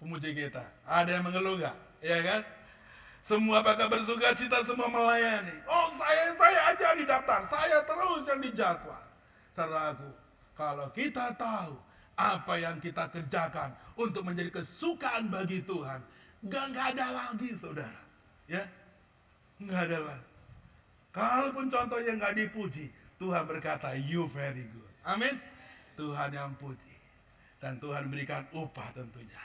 pemuji kita? Ada yang mengeluh gak? Ya kan? Semua apakah bersuka cita, semua melayani. Oh, saya aja di daftar, saya terus yang dijadwal. Saudaraku, kalau kita tahu apa yang kita kerjakan untuk menjadi kesukaan bagi Tuhan, nggak ada lagi, saudara. Ya, nggak ada lagi. Kalaupun contohnya nggak dipuji, Tuhan berkata, you very good. Amin. Tuhan yang puji. Dan Tuhan berikan upah tentunya.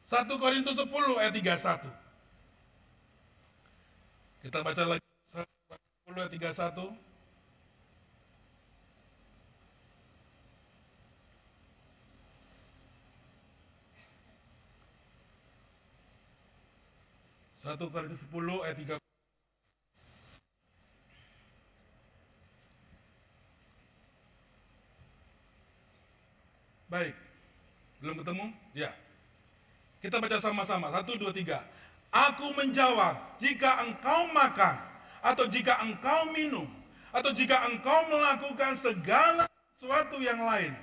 1 Korintus 10 ayat 31. Kita baca lagi 10 ayat 31. Satu Korintus 10 ayat 3. Baik. Belum ketemu? Ya. Kita baca sama-sama. 1, 2, 3. Aku menjawab, jika engkau makan, atau jika engkau minum, atau jika engkau melakukan segala sesuatu yang lain,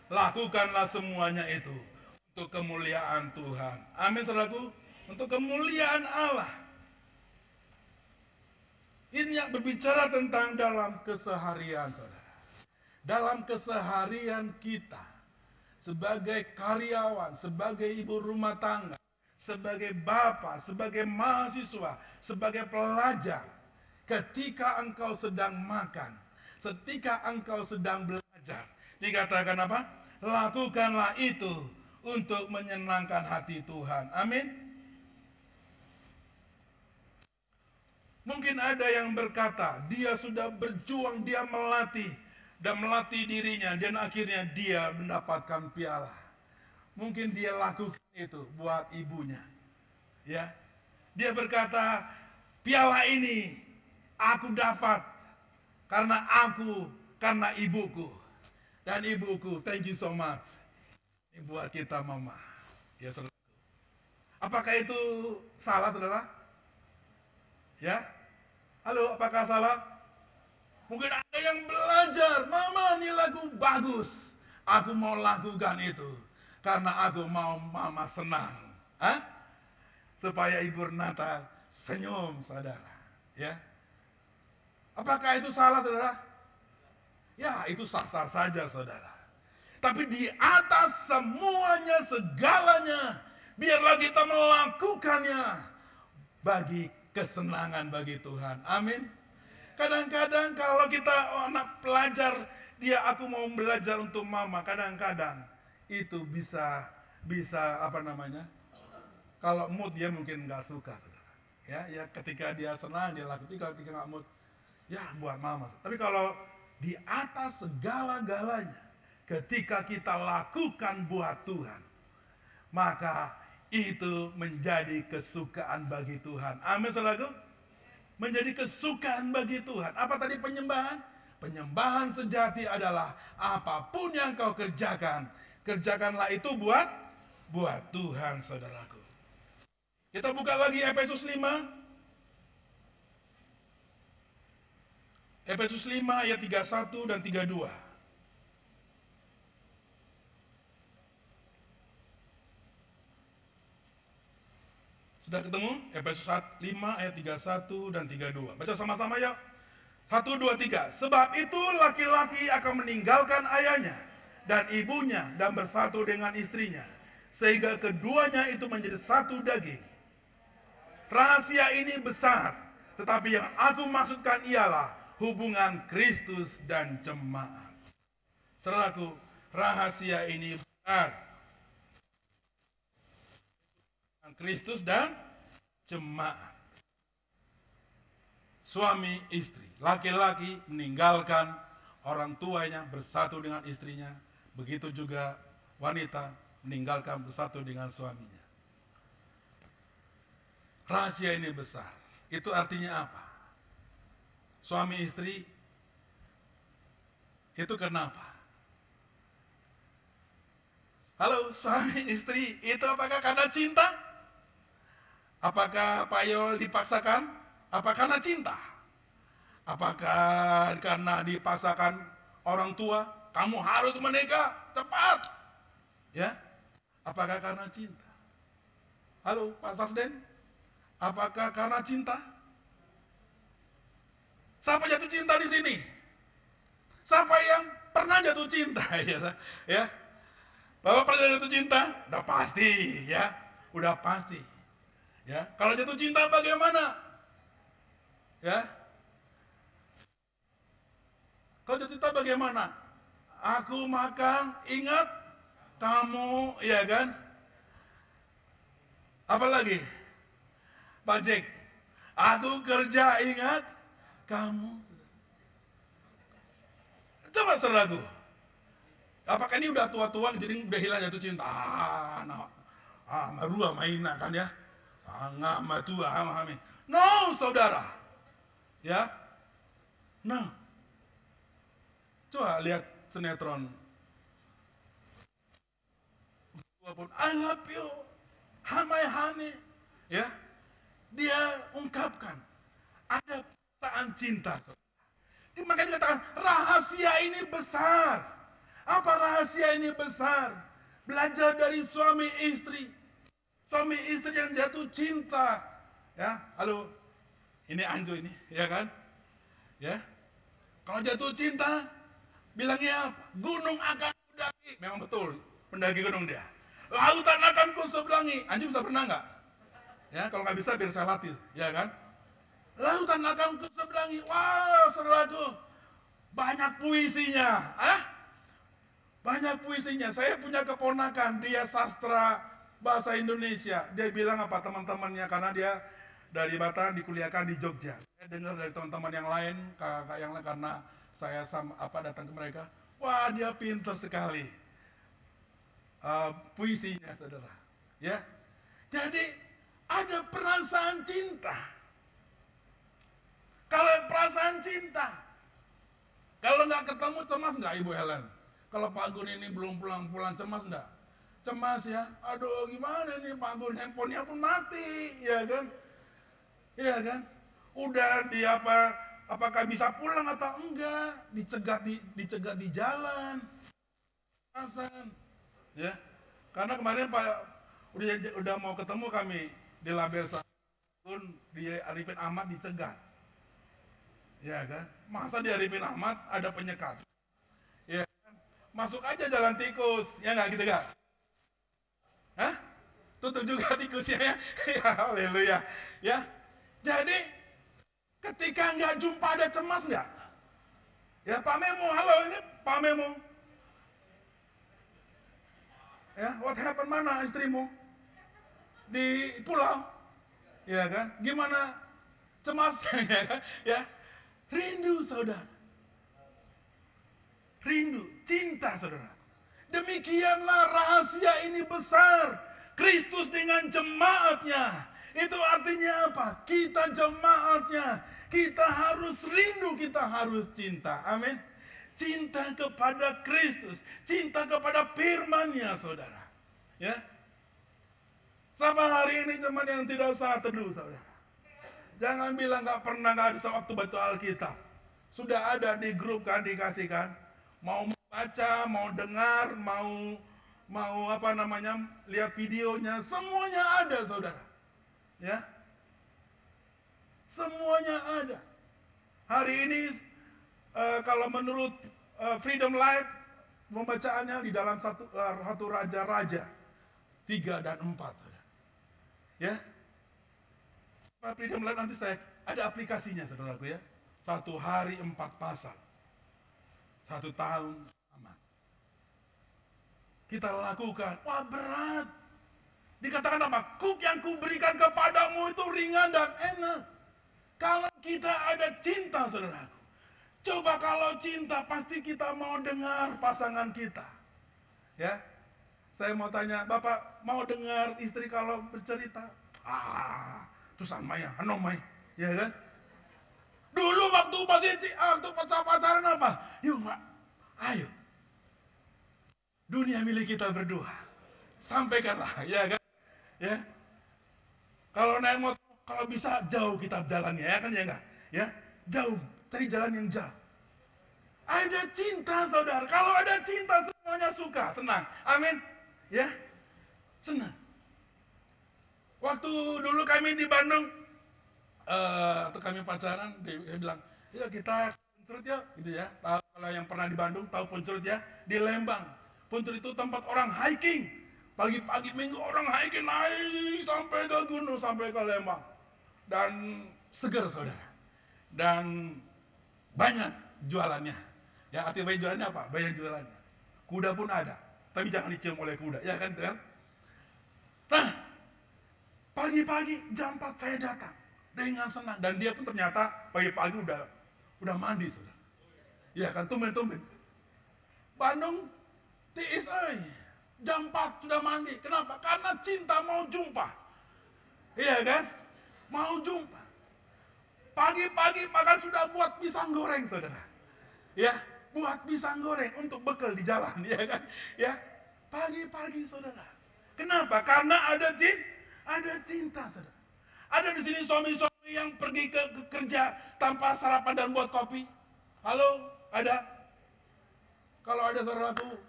lakukanlah semuanya itu untuk kemuliaan Tuhan. Amin, saudaraku. untuk kemuliaan Allah. Ini yang berbicara tentang dalam keseharian, saudara. Dalam keseharian kita, sebagai karyawan, sebagai ibu rumah tangga, sebagai bapak, sebagai mahasiswa, sebagai pelajar, ketika engkau sedang makan, ketika engkau sedang belajar, dikatakan apa? Lakukanlah itu untuk menyenangkan hati Tuhan. Amin. Mungkin ada yang berkata, dia sudah berjuang, dia melatih dan melatih dirinya, dan akhirnya dia mendapatkan piala. Mungkin dia lakukan itu buat ibunya. Ya. Dia berkata, piala ini aku dapat karena ibuku. Dan ibuku, thank you so much. Ini buat kita mama. Ya, saudara. Apakah itu salah, saudara? Ya. Halo, apakah salah? Mungkin ada yang belajar, mama ini lagu bagus. Aku mau lakukan itu. Karena aku mau mama senang. Hah? Supaya Ibu Renata senyum, saudara. Ya. Apakah itu salah, saudara? Ya, itu sah-sah saja, saudara. Tapi di atas semuanya, segalanya, biarlah kita melakukannya bagi kesenangan bagi Tuhan. Amin. Kadang-kadang kalau kita anak pelajar, aku mau belajar untuk mama. Kadang-kadang itu bisa apa namanya? Kalau mood dia mungkin nggak suka, saudara. Ya, ketika dia senang dia lakukan. Ketika nggak mood, ya buat mama. Tapi kalau di atas segala-galanya, ketika kita lakukan buat Tuhan, maka itu menjadi kesukaan bagi Tuhan. Amin, saudaraku. Menjadi kesukaan bagi Tuhan. Apa tadi penyembahan? Penyembahan sejati adalah apapun yang kau kerjakan, kerjakanlah itu buat Tuhan, saudaraku. Kita buka lagi Efesus 5. Efesus 5 ayat 31 dan 32. Sudah ketemu? Efesus 5 ayat 31 dan 32. Baca sama-sama ya. 1, 2, 3. Sebab itu laki-laki akan meninggalkan ayahnya dan ibunya dan bersatu dengan istrinya, sehingga keduanya itu menjadi satu daging. Rahasia ini besar, tetapi yang aku maksudkan ialah hubungan Kristus dan jemaat. Saudaraku, rahasia ini besar. Kristus dan jemaat. Suami istri, laki-laki meninggalkan orang tuanya bersatu dengan istrinya, begitu juga wanita meninggalkan bersatu dengan suaminya. Rahasia ini besar. Itu artinya apa? Suami istri itu kenapa? Halo, suami istri itu apakah karena cinta? Apakah Pak Yol dipaksakan? Apa karena cinta? Apakah karena dipaksakan orang tua? Kamu harus menikah cepat. Ya? Apakah karena cinta? Halo, Pak Sasden? Apakah karena cinta? Siapa jatuh cinta di sini? Siapa yang pernah jatuh cinta? Ya? Bapak pernah jatuh cinta? Udah pasti, ya. Udah pasti. Ya, kalau jatuh cinta bagaimana? Ya. Kalau jatuh cinta bagaimana? Aku makan, ingat kamu, ya kan? Apa lagi? Pak Jack, aku kerja, ingat kamu. Coba saudaraku. Apakah ini udah tua-tua jadi udah hilang jatuh cinta? Marua mainan kan ya? Nggak matua hamami. No, saudara. Ya. No. Coba lihat sinetron. Walaupun I love you, my honey. Ya. Dia ungkapkan ada perasaan cinta. Makanya dikatakan rahasia ini besar. Apa rahasia ini besar? Belajar dari suami istri. Suami istri yang jatuh cinta. Ya, halo. Ini Anjo ini, ya kan? Ya. Kalau jatuh cinta, bilangnya gunung akan kudaki. Memang betul, pendaki gunung dia. Lautan akan kuseberangi. Anjo bisa berenang nggak? Ya, kalau nggak bisa biar saya latih, ya kan? Lautan akan kuseberangi. Wow, saudaraku, banyak puisinya. Banyak puisinya. Saya punya keponakan, dia sastra bahasa Indonesia. Dia bilang apa teman-temannya, karena dia dari Batam dikuliahkan di Jogja. Saya dengar dari teman-teman yang lain, kakak yang lain, karena saya datang ke mereka. Wah, dia pintar sekali. Puisinya, saudara. Ya, jadi ada perasaan cinta. Kalau perasaan cinta, kalau nggak ketemu cemas nggak Ibu Helen? Kalau Pak Gun ini belum pulang-pulang cemas nggak? Cemas ya. Aduh gimana nih Pak Gun, handphonenya pun mati, ya kan? Iya kan? Udah di apakah bisa pulang atau enggak? Dicegat di jalan. Perasaan, ya. Karena kemarin Pak udah mau ketemu kami di Labelsa pun di Arifin Ahmad dicegat. Ya kan? Masa di Arifin Ahmad ada penyekat? Ya kan? Masuk aja jalan tikus, ya nggak gitu gak? Hah? Tutup juga tikusnya ya? Ya haleluya. Ya. Jadi ketika nggak jumpa ada cemas nggak? Ya Pak Memo, halo ini Pak Memo. Ya, what happened, mana istrimu? Di pulau. Ya kan? Gimana cemasnya ya kan? Ya. Rindu saudara. Rindu, cinta saudara. Demikianlah rahasia ini besar. Kristus dengan jemaatnya. Itu artinya apa? Kita jemaatnya. Kita harus rindu, kita harus cinta. Amin. Cinta kepada Kristus, cinta kepada firman-Nya, saudara. Ya. Sampai hari ini cuma yang tidak saat teduh, saudara. Jangan bilang nggak pernah nggak ada waktu baca Alkitab. Sudah ada di grup kan dikasihkan. Mau baca, mau dengar, mau apa namanya lihat videonya, semuanya ada, saudara. Ya, semuanya ada. Hari ini kalau menurut Freedom Life pembacaannya di dalam satu raja-raja 3 dan 4. Ya, Freedom Life nanti saya ada aplikasinya, saudaraku ya. 1 hari 4 pasal, 1 tahun aman. Kita lakukan. Wah berat. Dikatakan apa? Kuk yang kuberikan kepadamu itu ringan dan enak. Kalau kita ada cinta, saudaraku. Coba kalau cinta, pasti kita mau dengar pasangan kita. Ya, saya mau tanya, Bapak mau dengar istri kalau bercerita? Itu sama ya, anomai, ya kan? Dulu waktu pacaran apa? Yuk Mbak, ayo. Dunia milik kita berdua. Sampaikanlah, ya kan? Ya. Kalau naik motor, kalau bisa jauh kita jalannya, ya kan ya enggak? Ya, jauh, cari jalan yang jauh. Ada cinta, saudara. Kalau ada cinta, semuanya suka, senang. Amin. Ya, senang. Waktu dulu kami di Bandung, waktu kami pacaran, dia bilang, ya kita Punclut ya, gitu ya. Kalau yang pernah di Bandung tahu Punclut ya, di Lembang. Punclut itu tempat orang hiking. Pagi-pagi minggu orang hiking naik sampai ke gunung, sampai ke Lembang. Dan segar, saudara. Dan banyak jualannya. Ya, artinya banyak jualannya apa? Banyak jualannya. Kuda pun ada, tapi jangan dicium oleh kuda, ya kan, kan? Nah, pagi-pagi jam 4 saya datang dengan senang, dan dia pun ternyata pagi-pagi udah mandi, saudara. Ya kan, tumben-tumben. Bandung TSI jam 4 sudah mandi. Kenapa? Karena cinta, mau jumpa. Iya kan? Mau jumpa. Pagi-pagi makan sudah buat pisang goreng, saudara. Ya, buat pisang goreng untuk bekal di jalan, ya kan? Ya, pagi-pagi, saudara. Kenapa? Karena ada cinta, saudara. Ada di sini suami-suami yang pergi ke kerja tanpa sarapan dan buat kopi. Halo, ada? Kalau ada, saudaraku,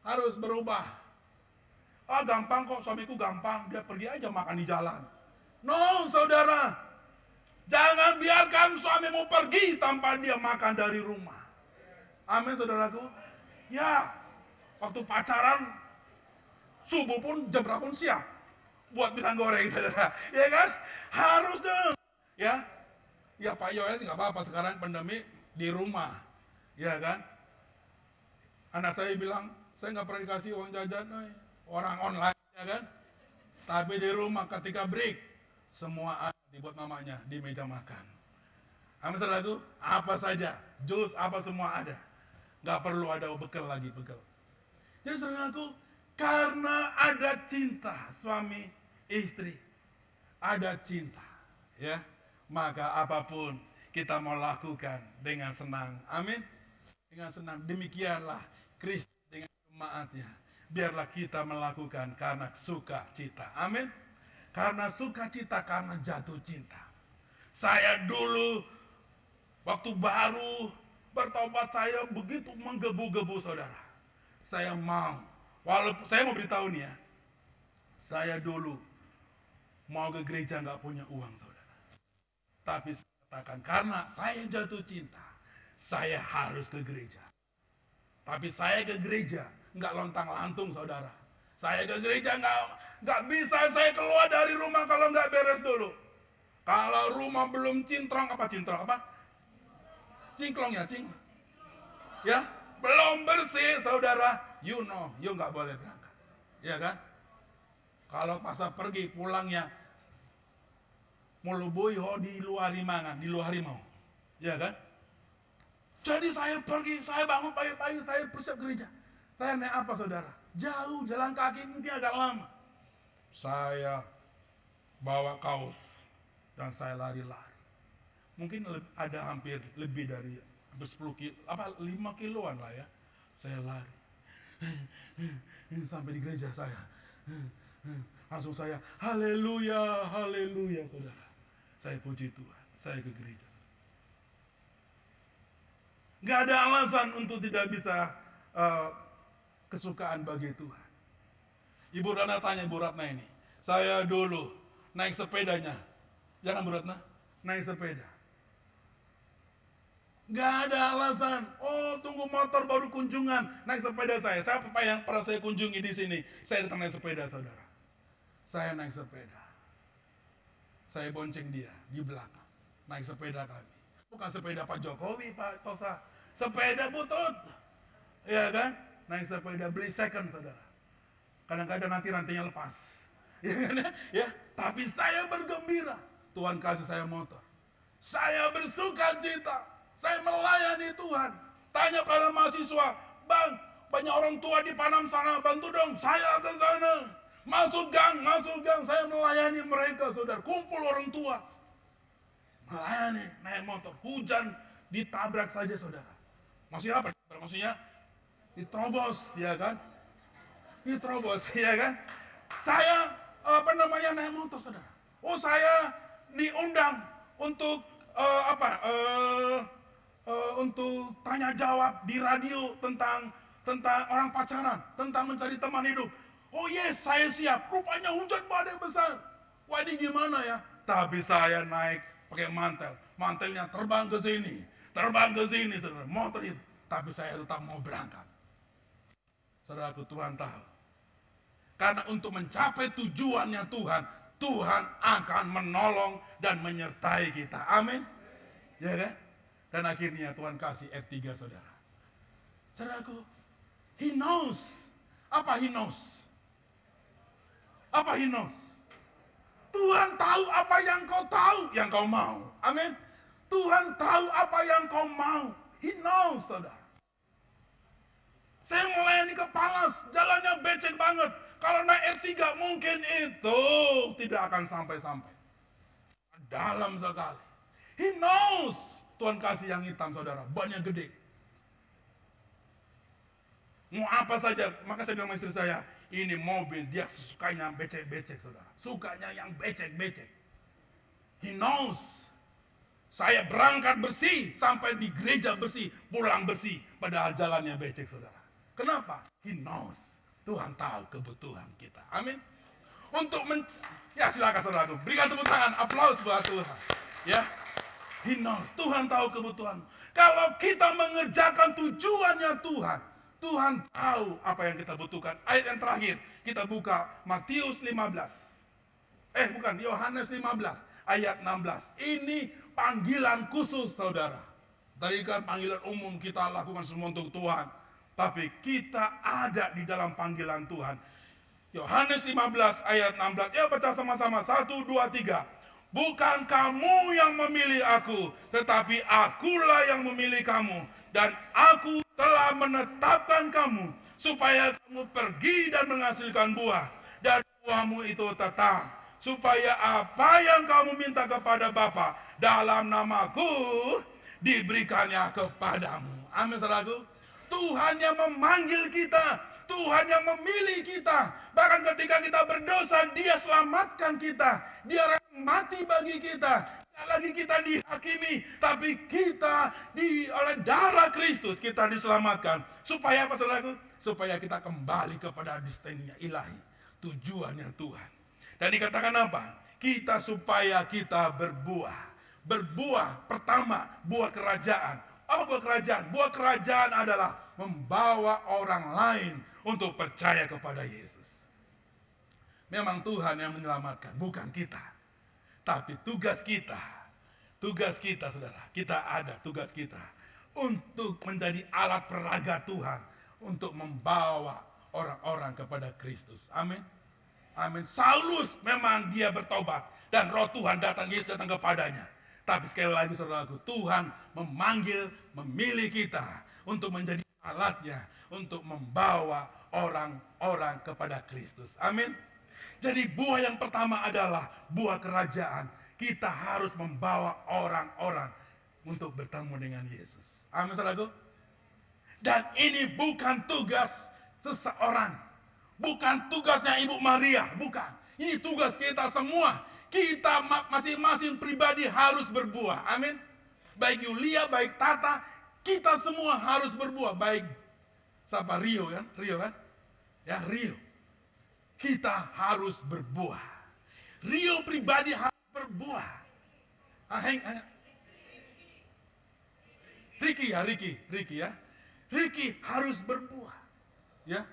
harus berubah. Ah gampang kok, suamiku gampang, dia pergi aja makan di jalan. No saudara, jangan biarkan suamimu pergi tanpa dia makan dari rumah. Amin saudaraku. Ya, waktu pacaran subuh pun jam berapa pun siap buat pisang goreng saudara. Ya kan? Harus dong. Ya, ya Pak Yoel sih nggak apa-apa sekarang pandemi di rumah. Ya kan? Anak saya bilang, saya nggak pernah dikasih uang jajan, orang online, ya kan? Tapi di rumah ketika break, semua ada dibuat mamanya di meja makan. Amin saudaraku, apa saja, jus apa semua ada. Nggak perlu ada bekal lagi, bekal. Jadi saudaraku, karena ada cinta suami istri, ada cinta, ya, maka apapun kita mau lakukan dengan senang. Amin. Dengan senang. Demikianlah Kristus dengan jemaatnya. Biarlah kita melakukan karena sukacita. Amin. Karena sukacita, karena jatuh cinta. Saya dulu waktu baru bertobat, saya begitu menggebu-gebu saudara. Saya mau, walaupun saya mau beritahu nih ya, saya dulu mau ke gereja nggak punya uang saudara. Tapi saya katakan karena saya jatuh cinta, saya harus ke gereja. Tapi saya ke gereja nggak lontang-lantung saudara. Saya ke gereja nggak bisa saya keluar dari rumah kalau nggak beres dulu. Kalau rumah belum cintrong apa? Cingklong ya, ya, belum bersih saudara, you nggak boleh berangkat, ya kan? Kalau pas pergi pulangnya mulubui di luar mangan, di luar harimau, ya kan? Jadi saya pergi, saya bangun pagi-pagi, saya persiap gereja. Saya naik apa saudara? Jauh, jalan kaki mungkin agak lama. Saya bawa kaos dan saya lari-lari. Mungkin ada hampir lebih dari 10 kilo, 5 kiloan lah ya. Saya lari. Sampai di gereja saya. Langsung saya, haleluya, haleluya saudara. Saya puji Tuhan, saya ke gereja. Gak ada alasan untuk tidak bisa kesukaan bagi Tuhan. Ibu Ratna tanya, Ibu Ratna ini, saya dulu naik sepedanya. Jangan Bu Ratna, naik sepeda. Gak ada alasan. Oh, tunggu motor baru kunjungan. Naik sepeda saya. Saya apa yang pernah saya kunjungi di sini? Saya datang naik sepeda, saudara. Saya naik sepeda. Saya bonceng dia di belakang. Naik sepeda kami. Bukan sepeda Pak Jokowi, Pak Tosa. Sepeda butut. Ya kan? Naik sepeda beli second, saudara. Kadang-kadang nanti rantainya lepas. Ya kan ya? Tapi saya bergembira. Tuhan kasih saya motor. Saya bersuka cita. Saya melayani Tuhan. Tanya pada mahasiswa, Bang, banyak orang tua di Panam sana, bantu dong. Saya ke sana. Masuk gang. Saya melayani mereka, saudara. Kumpul orang tua. Melayani, naik motor. Hujan, ditabrak saja, saudara. Maksudnya apa? Maksudnya diterobos, ya kan? Diterobos, ya kan? Saya, naik motor, saudara. Oh, saya diundang untuk untuk tanya jawab di radio tentang orang pacaran, tentang mencari teman hidup. Oh yes, saya siap. Rupanya hujan badai besar. Wah, ini gimana ya? Tapi saya naik pakai mantel. Mantelnya terbang ke sini, saudara. Motor itu. Tapi saya tetap mau berangkat. Saudaraku, Tuhan tahu. Karena untuk mencapai tujuannya Tuhan akan menolong dan menyertai kita. Amin. Ya kan? Dan akhirnya Tuhan kasih F3 saudara. Saudaraku, He knows. Apa He knows? Apa He knows? Tuhan tahu apa yang kau tahu, yang kau mau. Amin. Tuhan tahu apa yang kau mau. He knows, saudara. Saya melayani ke Palas, jalannya becek banget. Kalau naik F3 mungkin itu tidak akan sampai-sampai. Dalam sekali. He knows. Tuhan kasih yang hitam saudara, banyak gede. Mau apa saja, maka saya bilang sama istri saya, ini mobil dia sukanya becek-becek saudara. Sukanya yang becek-becek. He knows. Saya berangkat bersih, sampai di gereja bersih, pulang bersih. Padahal jalannya becek saudara. Kenapa? He knows. Tuhan tahu kebutuhan kita. Amin. Ya silakan saudaraku, berikan tepuk tangan, aplaus buat Tuhan. Ya, He knows. Tuhan tahu kebutuhan. Kalau kita mengerjakan tujuannya Tuhan, Tuhan tahu apa yang kita butuhkan. Ayat yang terakhir, kita buka Matius 15. Yohanes 15 ayat 16. Ini panggilan khusus saudara. Tadi kan panggilan umum kita lakukan semua untuk Tuhan. Tapi kita ada di dalam panggilan Tuhan. Yohanes 15 ayat 16. Ya baca sama-sama. 1, 2, 3. Bukan kamu yang memilih aku, tetapi akulah yang memilih kamu. Dan aku telah menetapkan kamu, supaya kamu pergi dan menghasilkan buah. Dan buahmu itu tetap. Supaya apa yang kamu minta kepada Bapa dalam namaku, diberikannya kepadamu. Amin saudaraku. Tuhan yang memanggil kita, Tuhan yang memilih kita. Bahkan ketika kita berdosa, Dia selamatkan kita. Dia mati bagi kita. Tidak lagi kita dihakimi, tapi kita oleh darah Kristus kita diselamatkan. Supaya apa saudaraku? Supaya kita kembali kepada destininya ilahi, tujuannya Tuhan. Dan dikatakan apa? Supaya kita berbuah. Berbuah pertama, buah kerajaan. Apa buah kerajaan? Buah kerajaan adalah membawa orang lain untuk percaya kepada Yesus. Memang Tuhan yang menyelamatkan, bukan kita. Tapi tugas kita saudara, kita ada tugas kita untuk menjadi alat peraga Tuhan untuk membawa orang-orang kepada Kristus. Amin. Amin. Saulus memang dia bertobat dan Roh Tuhan datang, Yesus datang kepadanya. Tapi sekali lagi saudaraku, Tuhan memilih kita untuk menjadi alatnya, untuk membawa orang-orang kepada Kristus. Amin. Jadi buah yang pertama adalah buah kerajaan. Kita harus membawa orang-orang untuk bertemu dengan Yesus. Amin saudaraku. Dan ini bukan tugas seseorang. Bukan tugasnya Ibu Maria, bukan. Ini tugas kita semua. Kita masing-masing pribadi harus berbuah. Amin. Baik Yulia, baik Tata, kita semua harus berbuah. Baik siapa? Rio kan? Ya, Rio. Kita harus berbuah. Rio pribadi harus berbuah. Ricky ya. Ricky harus berbuah. Ya.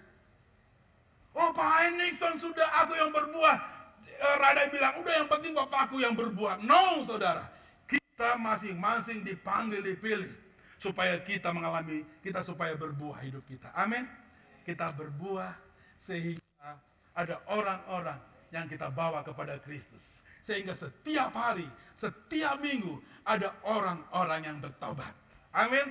Oh, Pak Nixon sudah, aku yang berbuah. Rada bilang, udah yang penting bapakku yang berbuat. No, saudara. Kita masing-masing dipanggil, dipilih. Supaya kita supaya berbuah hidup kita. Amin. Kita berbuah sehingga ada orang-orang yang kita bawa kepada Kristus. Sehingga setiap hari, setiap minggu, ada orang-orang yang bertobat. Amin.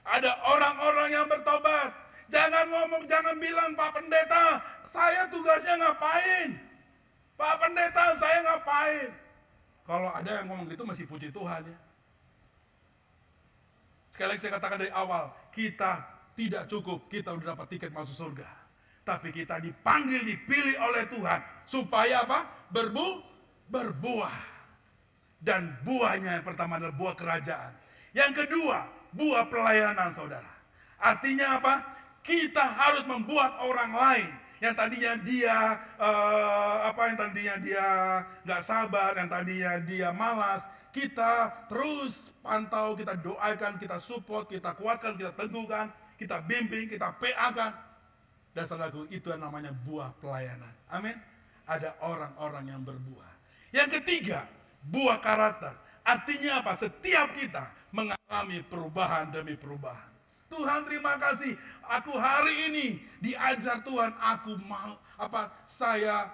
Ada orang-orang yang bertobat. Jangan bilang, Pak Pendeta, saya tugasnya ngapain? Pak Pendeta, saya ngapain? Kalau ada yang ngomong gitu, masih puji Tuhan ya. Sekali lagi saya katakan dari awal, kita tidak cukup, kita udah dapat tiket masuk surga. Tapi kita dipanggil, dipilih oleh Tuhan. Supaya apa? Berbuah. Dan buahnya yang pertama adalah buah kerajaan. Yang kedua, buah pelayanan saudara. Artinya apa? Kita harus membuat orang lain yang tadinya dia nggak sabar, yang tadinya dia malas, kita terus pantau, kita doakan, kita support, kita kuatkan, kita teguhkan, kita bimbing, kita PA-kan. Dan saudaraku, itu yang namanya buah pelayanan. Amin. Ada orang-orang yang berbuah. Yang ketiga, buah karakter. Artinya apa? Setiap kita mengalami perubahan demi perubahan. Tuhan terima kasih, aku hari ini diajar Tuhan, aku mau saya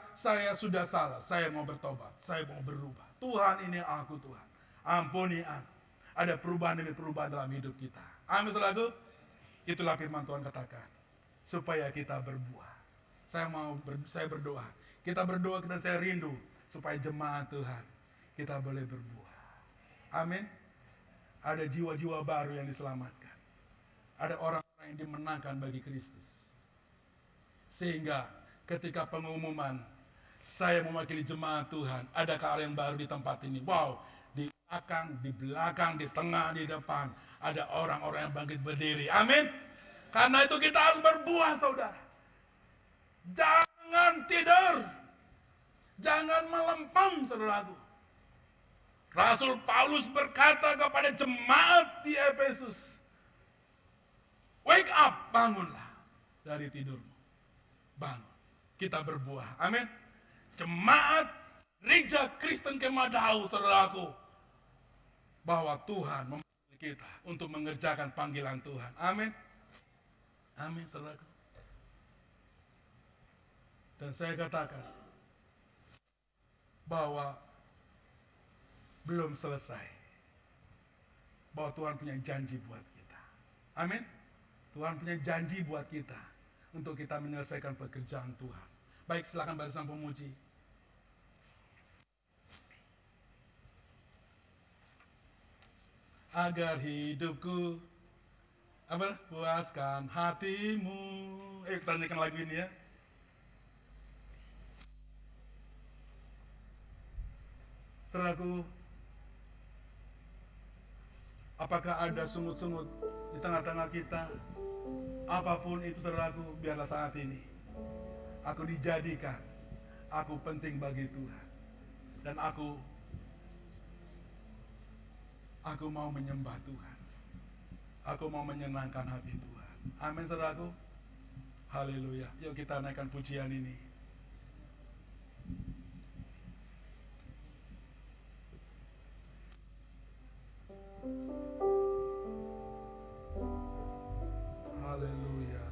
sudah salah, saya mau bertobat, saya mau berubah. Tuhan, ini aku Tuhan, ampuni aku. Ada perubahan demi perubahan dalam hidup kita. Amin saudaraku. Itulah firman Tuhan katakan, supaya kita berbuah. Saya berdoa, kita saya rindu supaya jemaat Tuhan kita boleh berbuah. Amin. Ada jiwa-jiwa baru yang diselamatkan. Ada orang-orang yang dimenangkan bagi Kristus. Sehingga ketika pengumuman, saya mewakili jemaat Tuhan, ada karya yang baru di tempat ini. Wow, di belakang, di tengah, di depan, ada orang-orang yang bangkit berdiri. Amin. Karena itu kita harus berbuah, saudara. Jangan tidur. Jangan melempem, saudaraku. Rasul Paulus berkata kepada jemaat di Efesus, wake up, bangunlah dari tidurmu. Bangun, kita berbuah. Amin. Jemaat Gereja Kristen Kemadau, saudaraku, bahwa Tuhan memanggil kita untuk mengerjakan panggilan Tuhan. Amin. Amin, saudaraku. Dan saya katakan bahwa belum selesai. Bahwa Tuhan punya janji buat kita. Amin. Tuhan punya janji buat kita untuk kita menyelesaikan pekerjaan Tuhan. Baik, silakan barisan pemuji. Agar hidupku puaskan hatimu. Kita nyanyikan lagu ini ya. Saudaraku, apakah ada sungut-sungut di tengah-tengah kita? Apapun itu, saudaraku, biarlah saat ini aku dijadikan, aku penting bagi Tuhan. Dan aku mau menyembah Tuhan. Aku mau menyenangkan hati Tuhan. Amin, saudaraku. Haleluya. Yuk kita naikkan pujian ini. Haleluya.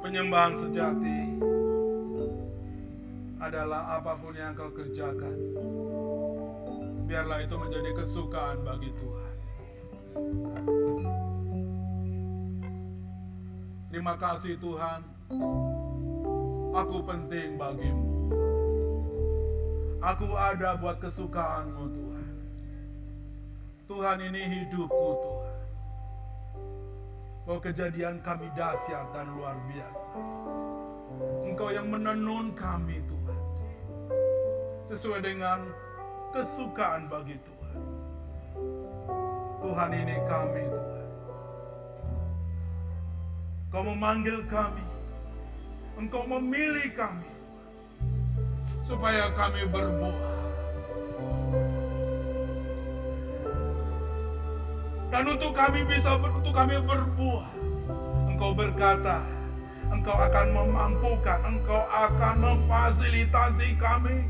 Penyembahan sejati adalah apapun yang kau kerjakan, biarlah itu menjadi kesukaan bagi Tuhan. Terima kasih Tuhan, aku penting bagimu. Aku ada buat kesukaanmu Tuhan. Tuhan, ini hidupku Tuhan. Oh, kejadian kami dahsyat dan luar biasa. Engkau yang menenun kami Tuhan, sesuai dengan kesukaan bagi Tuhan. Tuhan, ini kami Tuhan. Kau memanggil kami, Engkau memilih kami supaya kami berbuah. Dan untuk kami berbuah, Engkau berkata, Engkau akan memampukan, Engkau akan memfasilitasi kami,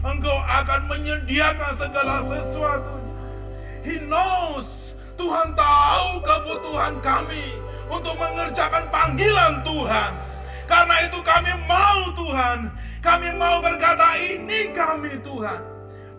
Engkau akan menyediakan segala sesuatunya. He knows, Tuhan tahu kebutuhan kami untuk mengerjakan panggilan Tuhan. Karena itu kami mau Tuhan, kami mau berkata, ini kami Tuhan,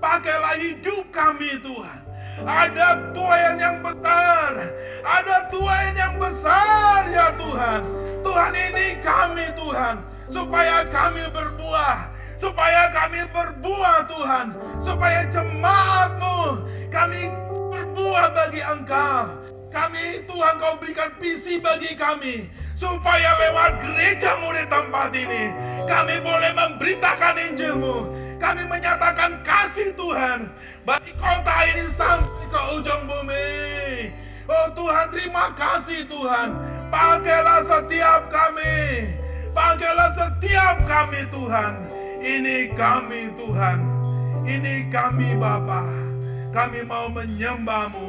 pakailah hidup kami Tuhan. Ada Tuhan yang besar, ada Tuhan yang besar ya Tuhan. Tuhan, ini kami Tuhan, supaya kami berbuah, supaya kami berbuah Tuhan, supaya jemaat-Mu kami berbuah bagi Engkau. Kami Tuhan, Kau berikan visi bagi kami, supaya lewat gereja-Mu di tempat ini kami boleh memberitakan Injil-Mu. Kami menyatakan kasih Tuhan bagi kota ini sampai ke ujung bumi. Oh Tuhan, terima kasih Tuhan. Pakailah setiap kami, pakailah setiap kami Tuhan. Ini kami Tuhan, ini kami Bapa. Kami mau menyembah-Mu,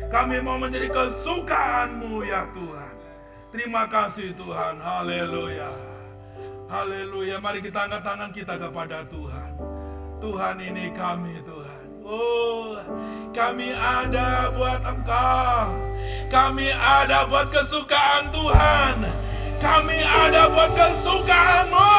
kami mau menjadi kesukaan-Mu ya Tuhan. Terima kasih Tuhan. Haleluya, haleluya. Mari kita angkat tangan kita kepada Tuhan. Tuhan, ini kami Tuhan. Oh, kami ada buat Engkau. Kami ada buat kesukaan Tuhan. Kami ada buat kesukaan-Mu.